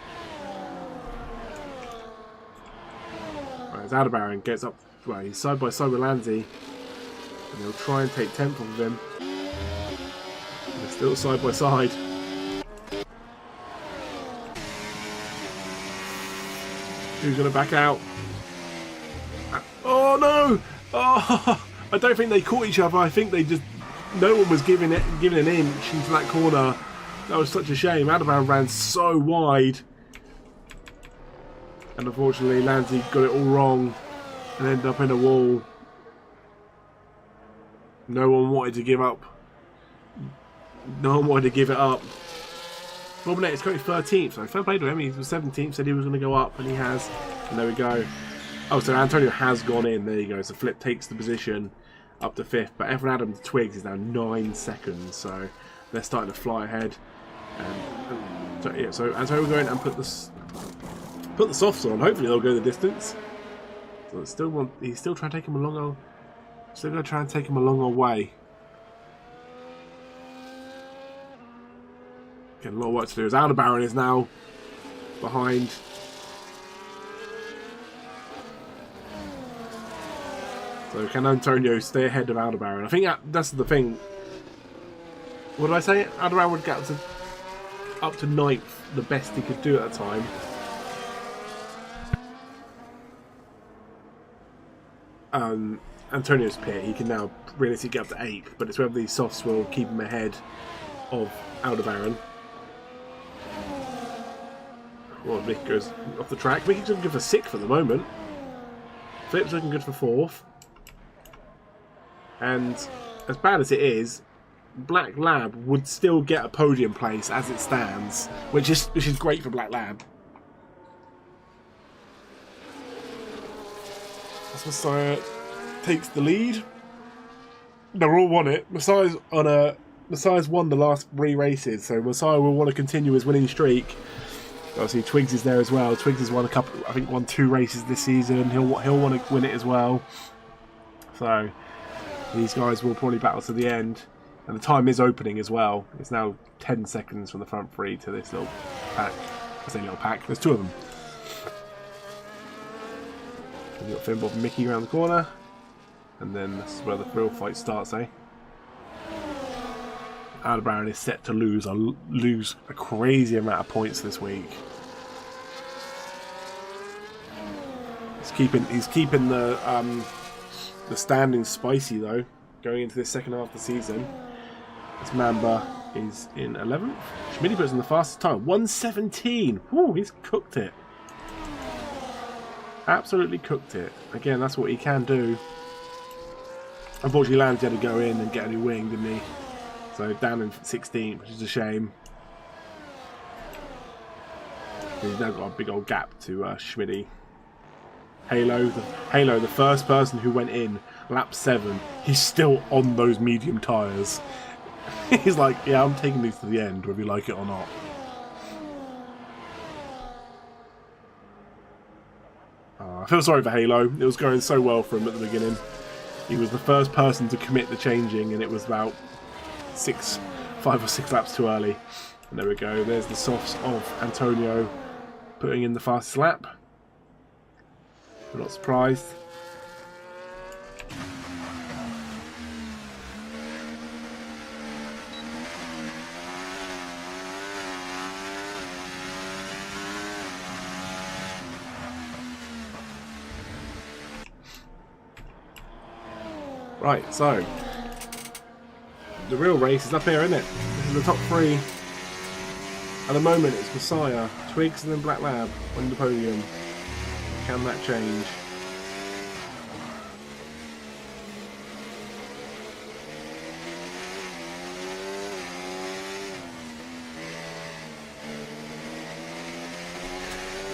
S1: Right, as Aldebaran gets up, well, he's side by side with Lanzi. And they'll try and take 10th of him. They're still side by side. Who's going to back out? Oh no! Oh, I don't think they caught each other. I think they just... No one was giving an inch into that corner. That was such a shame. Aldebaran ran so wide. And unfortunately, Lanzi got it all wrong and ended up in a wall. No one wanted to give up. No one wanted to give it up. Robinette is currently 13th, so fair play to him. He was 17th, said he was going to go up, and he has. And there we go. Oh, so Antonio has gone in. There you go. So Flip takes the position up to 5th. But F1 Adam Twigs is now 9 seconds, so they're starting to fly ahead. So, yeah, so Antonio will go in and put the softs on. Hopefully they'll go the distance. So he's still trying to take him along. Still going to try and take him a longer way. Getting a lot of work to do. As Aldebaran is now behind. So can Antonio stay ahead of Aldebaran? I think that's the thing. What did I say? Aldebaran would get up to 9th, the best he could do at the time. Antonio's pit, he can now realistically get up to 8th, but it's whether these softs will keep him ahead of Aldebaran. Well, Mick goes off the track. Mick's looking good for 6th at the moment. Flip's looking good for 4th. And as bad as it is, Black Lab would still get a podium place as it stands, which is great for Black Lab. As Messiah takes the lead. They're all won it. Messiah's won the last 3 races, so Messiah will want to continue his winning streak. Obviously, Twigs is there as well. Twigs has won a couple, I think, won 2 races this season. He'll want to win it as well. So these guys will probably battle to the end, and the time is opening as well. It's now 10 seconds from the front 3 to this little pack. I say little pack. There's 2 of them. We've got Finbob and Mickey around the corner, and then this is where the real fight starts, eh? Aldebaran is set to lose a crazy amount of points this week. He's keeping the standings spicy though, going into this second half of the season. This Mamba is in 11th. Schmitty puts in the fastest time, 1:17. Woo, he's cooked it. Absolutely cooked it. Again, that's what he can do. Unfortunately, Lance had to go in and get a new wing, didn't he? So down in 16th, which is a shame. He's now got a big old gap to Schmitty. Halo, the first person who went in, lap 7, he's still on those medium tyres. He's like, yeah, I'm taking these to the end, whether you like it or not. I feel sorry for Halo. It was going so well for him at the beginning. He was the first person to commit the changing, and it was about 5 or 6 laps too early. And there we go. There's the softs of Antonio putting in the fastest lap. I'm not surprised. Right, so the real race is up here, isn't it? This is the top 3. At the moment, it's Messiah, Twigs, and then Black Lab on the podium. Can that change?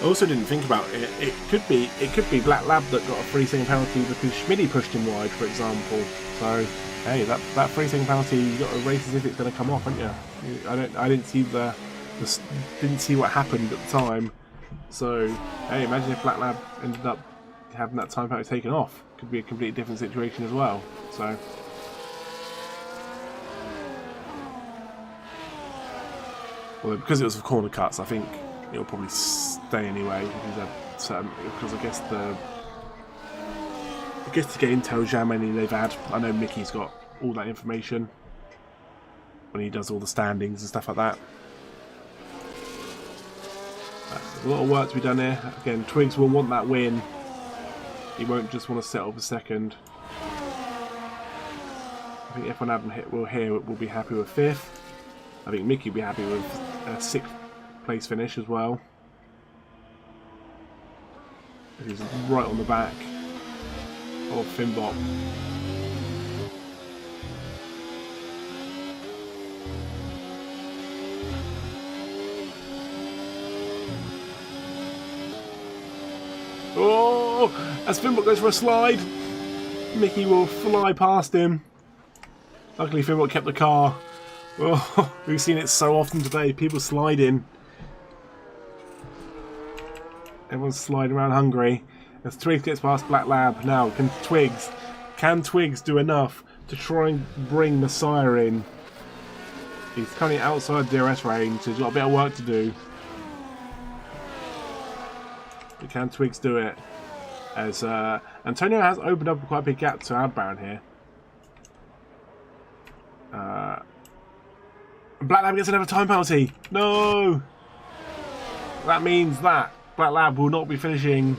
S1: I also didn't think about it. It could be Black Lab that got a 3-second penalty because Schmitty pushed him wide, for example. So hey, that 3-second penalty, you got to race as if it's going to come off, haven't you? I didn't see didn't see what happened at the time. So hey, imagine if Black Lab ended up having that time penalty taken off. Could be a completely different situation as well. So well, because it was for corner cuts, I think it'll probably stay anyway because I guess to get intel how many they've had. I know Mickey's got all that information when he does all the standings and stuff like that. There's a lot of work to be done here. Again, Twigs will want that win. He won't just want to settle for second. I think everyone will be happy with 5th. I think Mickey will be happy with a 6th place finish as well. He's right on the back of Finbot. Oh! As Finbot goes for a slide, Mickey will fly past him. Luckily, Finbot kept the car. Oh, we've seen it so often today. People sliding. Everyone's sliding around Hungary. As Twigs gets past Black Lab now, can Twigs do enough to try and bring Messiah in? He's currently outside DRS range, so he's got a bit of work to do. But can Twigs do it? As Antonio has opened up quite a big gap to Aldebaran here. Black Lab gets another time penalty. No! That means that Black Lab will not be finishing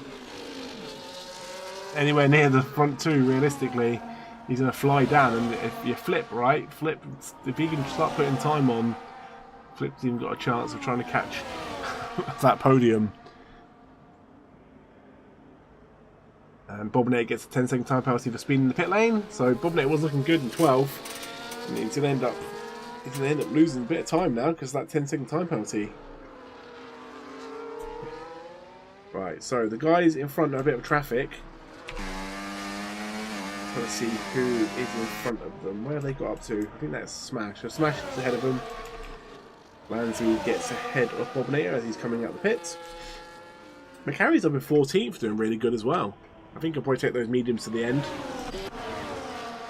S1: anywhere near the front 2, realistically. He's going to fly down, and if you flip, if he can start putting time on, Flip's even got a chance of trying to catch that podium. And Bobnet gets a 10-second time penalty for speeding in the pit lane. So Bobnet was looking good in 12. And he's going to end up losing a bit of time now because of that 10-second time penalty. Right, so the guys in front are a bit of traffic. Let's see who is in front of them. Where have they got up to? I think that's Smash. So Smash is ahead of them. Lanzi gets ahead of Bobnator as he's coming out the pits. McCarry's up in 14th, doing really good as well. I think I'll probably take those mediums to the end.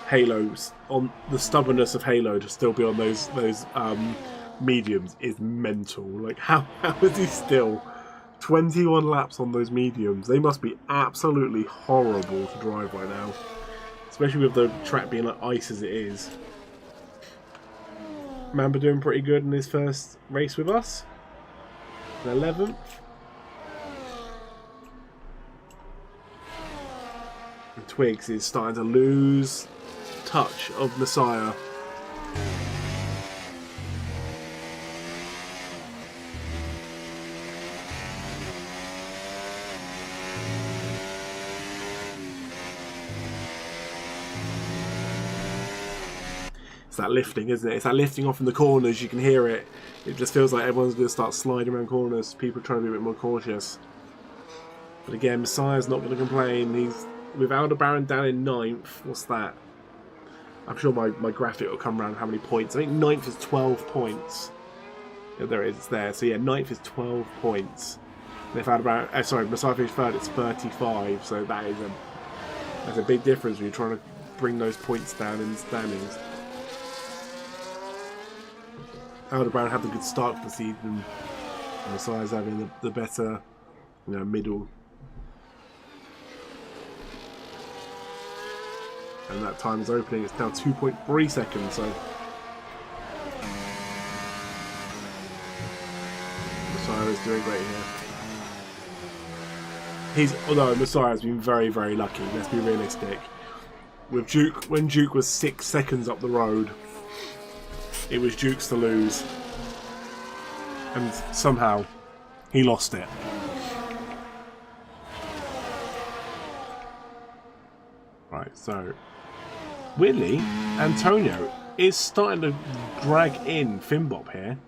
S1: Halo's on the stubbornness of Halo to still be on those mediums is mental. Like how is he still 21 laps on those mediums? They must be absolutely horrible to drive right now, especially with the track being like ice as it is. Mamba doing pretty good in his first race with us. 11th. And Twigs is starting to lose touch of Messiah. It's that lifting, isn't it? It's that lifting off in the corners. You can hear it. It just feels like everyone's going to start sliding around corners. People are trying to be a bit more cautious. But again, Messiah's not going to complain. He's with Aldebaran down in 9th. What's that? I'm sure my graphic will come around how many points. I think 9th is 12 points. Yeah, there it is. It's there. So yeah, 9th is 12 points. And if Aldebaran, sorry, Messiah finished 3rd, it's 35. So that's a big difference when you're trying to bring those points down in the standings. Aldebaran had the good start to the season. Messiah's having the better, middle. And that time is opening. It's now 2.3 seconds. So Messiah is doing great here. Although Messiah has been very, very lucky. Let's be realistic. With Duke, when Duke was 6 seconds up the road, it was Duke's to lose, and somehow he lost it. Right, so weirdly, Antonio is starting to drag in Finbop here.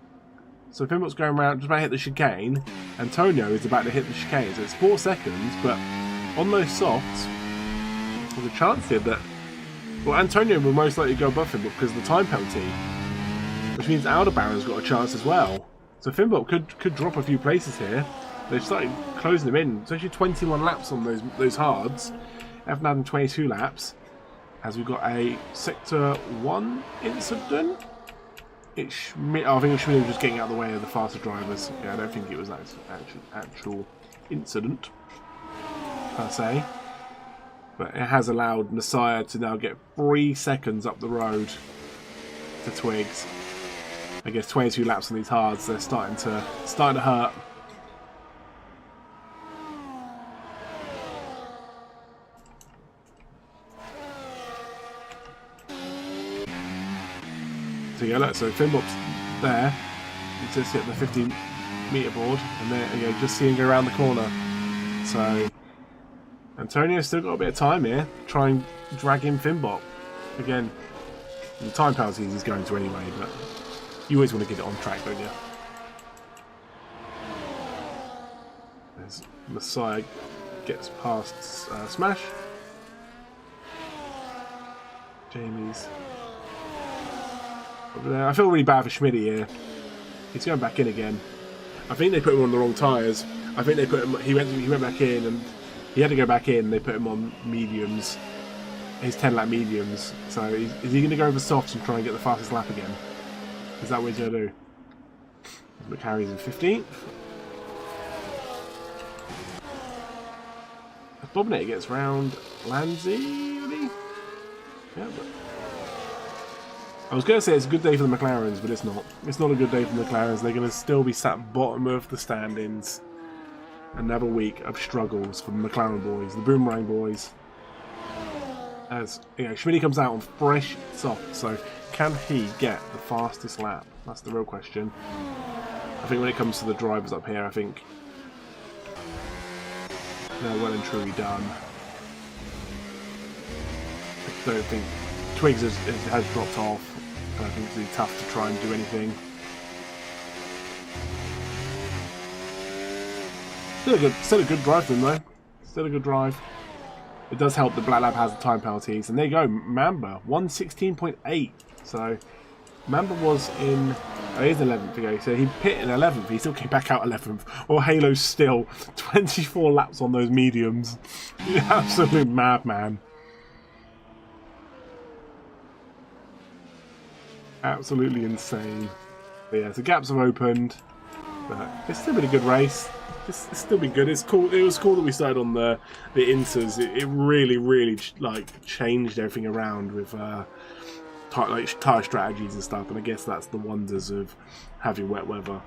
S1: So Finbop's going around, just about to hit the chicane. Antonio is about to hit the chicane, so it's 4 seconds, but on those softs, there's a chance here that, well, Antonio will most likely go above Finbop because of the time penalty. Which means Aldebaran's got a chance as well. So Finbop could drop a few places here. They've started closing them in. It's actually 21 laps on those hards. F9 22 laps. As we've got a Sector 1 incident. I think Schmidt was just getting out of the way of the faster drivers. Yeah, I don't think it was that actual incident per se. But it has allowed Messiah to now get 3 seconds up the road to Twigs. I guess 22 laps on these hards, they're starting to hurt. So yeah, look, so Finbop's there. He's just hit the 50-metre board, and there, just seeing go around the corner. So Antonio's still got a bit of time here. Try and drag in Finbop. Again, the time penalties he's going to anyway, but you always want to get it on track, don't you? As Messiah gets past Smash. Jamie's over there. I feel really bad for Schmitty here. He's going back in again. I think they put him on the wrong tyres. I think they put him. He went back in, and he had to go back in. They put him on mediums. His 10-lap mediums. So is he going to go over softs and try and get the fastest lap again? Is that what he's going to do? McCarry's in 15th. Bobnet gets round Lanzi, really? Yeah, but I was going to say it's a good day for the McLarens, but it's not. It's not a good day for the McLarens. They're going to still be sat bottom of the standings. Another week of struggles for the McLaren boys, the Boomerang boys. As Schmitty comes out on fresh soft, so can he get the fastest lap? That's the real question. I think when it comes to the drivers up here, I think they're well and truly done. don't think Twigs has dropped off. I think it's really tough to try and do anything. Still a good drive for them though. Still a good drive. It does help that Black Lab has the time penalties. And there you go, Mamba, 116.8. So Mamba was in, oh, he's 11th ago. So he pit in 11th, he still came back out 11th. Or Halo's still 24 laps on those mediums. Absolute madman. Absolutely insane. But yeah, so gaps have opened. But it's still been a good race. It's still been good. It's cool. It was cool that we started on the inters. It really like changed everything around with tyre strategies and stuff. And I guess that's the wonders of having wet weather.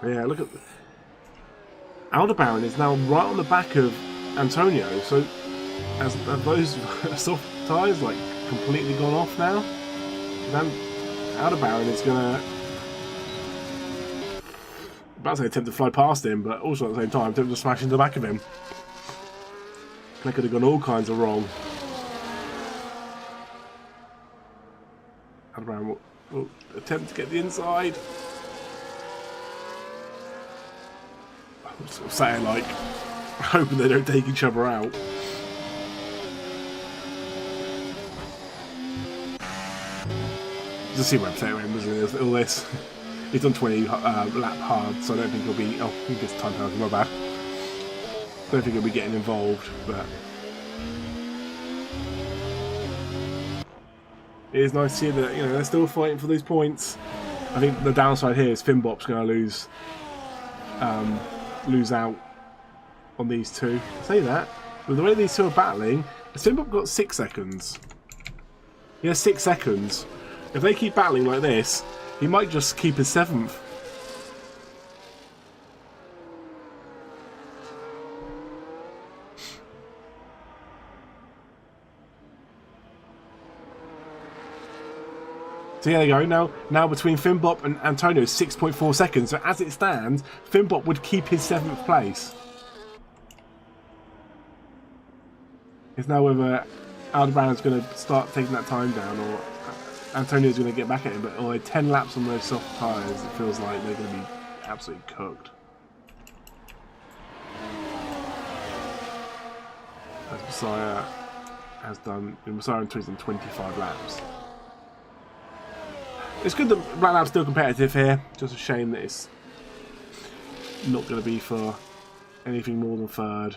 S1: But yeah, look at Aldebaran is now right on the back of Antonio. So have those soft tyres like completely gone off now? Then Aldebaran is gonna about to say attempt to fly past him, but also at the same time attempt to smash into the back of him. That could have gone all kinds of wrong. Aldebaran will attempt to get the inside. I'm sort of sat here like hoping they don't take each other out. Just see where I'm saying him, isn't it? All this. He's done 20 lap hard, so I don't think he'll be. Oh, he gets time penalty, my bad. Don't think he'll be getting involved, but it is nice to see that they're still fighting for these points. I think the downside here is Finbop's going to lose out on these two. I say that, but the way these two are battling, Finbop got 6 seconds. He has 6 seconds. If they keep battling like this, he might just keep his 7th. So yeah, there you go. Now between Finbop and Antonio, 6.4 seconds. So as it stands, Finbop would keep his 7th place. It's now whether Aldebaran's going to start taking that time down, or Antonio's going to get back at him, but 10 laps on those soft tyres, it feels like they're going to be absolutely cooked. As Messiah has done, Messiah and Twig's done 25 laps. It's good that Black Lab's still competitive here, just a shame that it's not going to be for anything more than 3rd.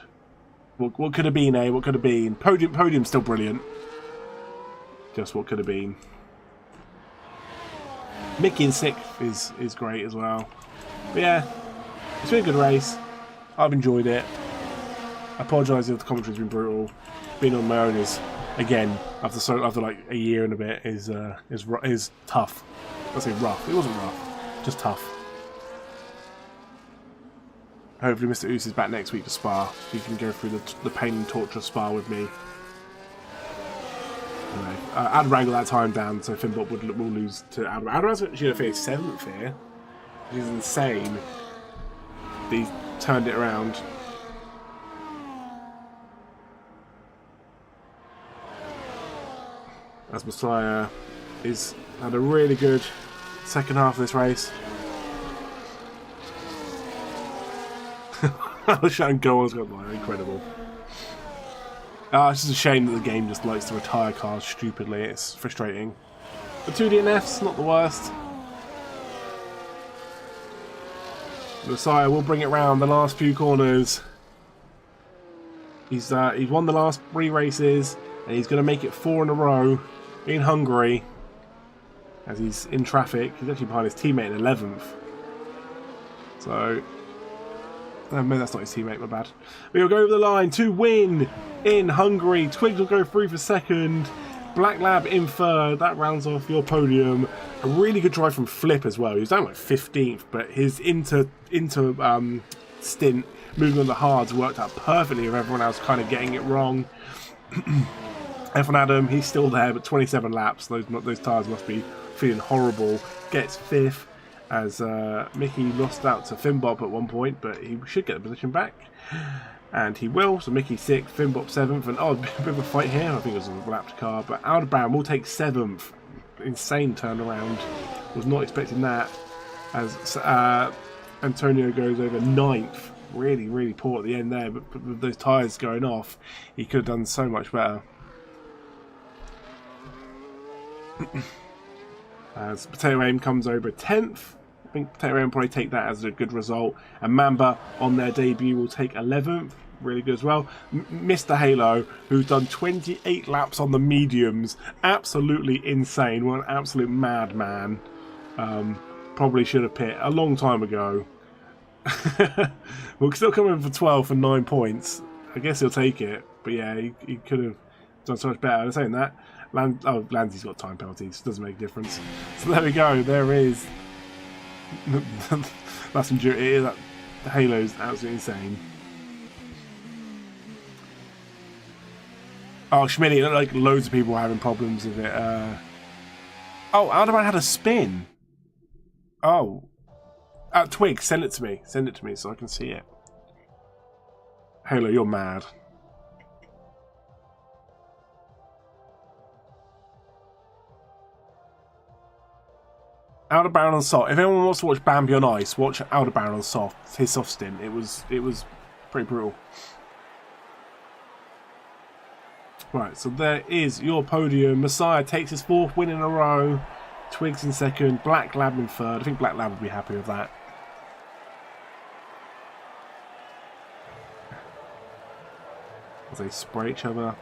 S1: What could have been, eh? What could have been? Podium's still brilliant. Just what could have been. Mickey in 6th is great as well. But yeah, it's been a good race. I've enjoyed it. I apologise if the commentary's been brutal. Being on my own is, again, after like a year and a bit, is tough. I say rough. It wasn't rough, just tough. Hopefully Mr. Oos is back next week to Spa. So you can go through the pain and torture of Spa with me. Anyway, I'd wrangle that time down, so Finbop will lose to Aldebaran. Aldebaran's actually finished 7th here, which is insane. He's turned it around. As Messiah had a really good second half of this race. Shannon Gowan's got incredible. It's just a shame that the game just likes to retire cars stupidly. It's frustrating. The 2 DNFs, not the worst. Messiah will bring it round the last few corners. He's won the last 3 races, and he's going to make it 4 in a row in Hungary. As he's in traffic, he's actually behind his teammate in 11th. So, maybe that's not his teammate, my bad. But he'll go over the line to win in Hungary. Twigs will go through for 2nd. Black Lab in 3rd. That rounds off your podium. A really good drive from Flip as well. He was down like 15th, but his inter stint moving on the hards worked out perfectly with everyone else kind of getting it wrong. F1 Adam, he's still there, but 27 laps. Those tyres must be feeling horrible. Gets 5th. As Mickey lost out to Finbop at one point, but he should get the position back. And he will. So Mickey 6th, Finbop 7th, and a bit of a fight here. I think it was a lapped car, but Aldebaran will take 7th. Insane turnaround. Was not expecting that. As Antonio goes over 9th. Really, really poor at the end there, but with those tyres going off, he could have done so much better. As Potato Aim comes over 10th. I think Potato Aim will probably take that as a good result. And Mamba on their debut will take 11th. Really good as well. Mr. Halo, who's done 28 laps on the mediums. Absolutely insane. What an absolute madman. Probably should have pit a long time ago. We'll still come in for 12 for 9 points. I guess he'll take it. But yeah, he could have done so much better. I'm saying that. Lanzy's got time penalties. Doesn't make a difference. So there we go. There is. That's duty. That Halo's absolutely insane. Oh, Schmitty, like loads of people are having problems with it. Oh, Aldebaran had a spin. Oh. Twig, send it to me. Send it to me so I can see it. Halo, you're mad. Aldebaran on soft. If anyone wants to watch Bambi on ice, watch Aldebaran on soft. His soft stint. It was pretty brutal. Right, so there is your podium. Messiah takes his 4th win in a row. Twigs in 2nd. Black Lab in 3rd. I think Black Lab would be happy with that. As they spray each other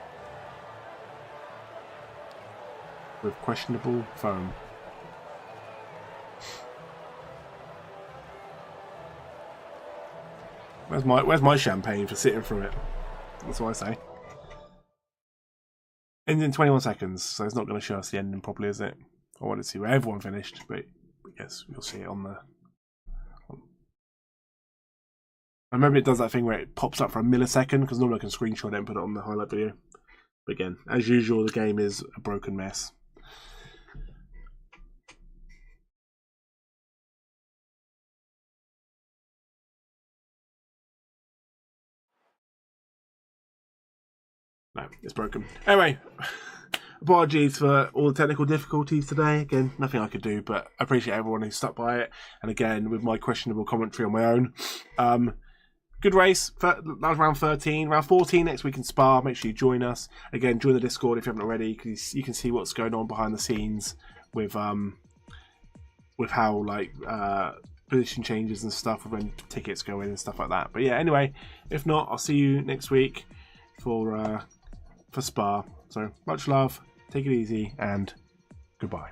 S1: with questionable foam. Where's my champagne for sitting through it? That's what I say. Ends in 21 seconds, so it's not going to show us the ending properly, is it? I wanted to see where everyone finished, but I guess you'll see it on the... I remember it does that thing where it pops up for a millisecond, because normally I can screenshot it and put it on the highlight video. But again, as usual, the game is a broken mess. No, it's broken. Anyway, apologies for all the technical difficulties today. Again, nothing I could do, but I appreciate everyone who stuck by it. And again, with my questionable commentary on my own. Good race. That was round 13. Round 14 next week in Spa. Make sure you join us. Again, join the Discord if you haven't already, because you can see what's going on behind the scenes with how like position changes and stuff, when tickets go in and stuff like that. But yeah, anyway, if not, I'll see you next week for Spa. So much love, take it easy, and goodbye.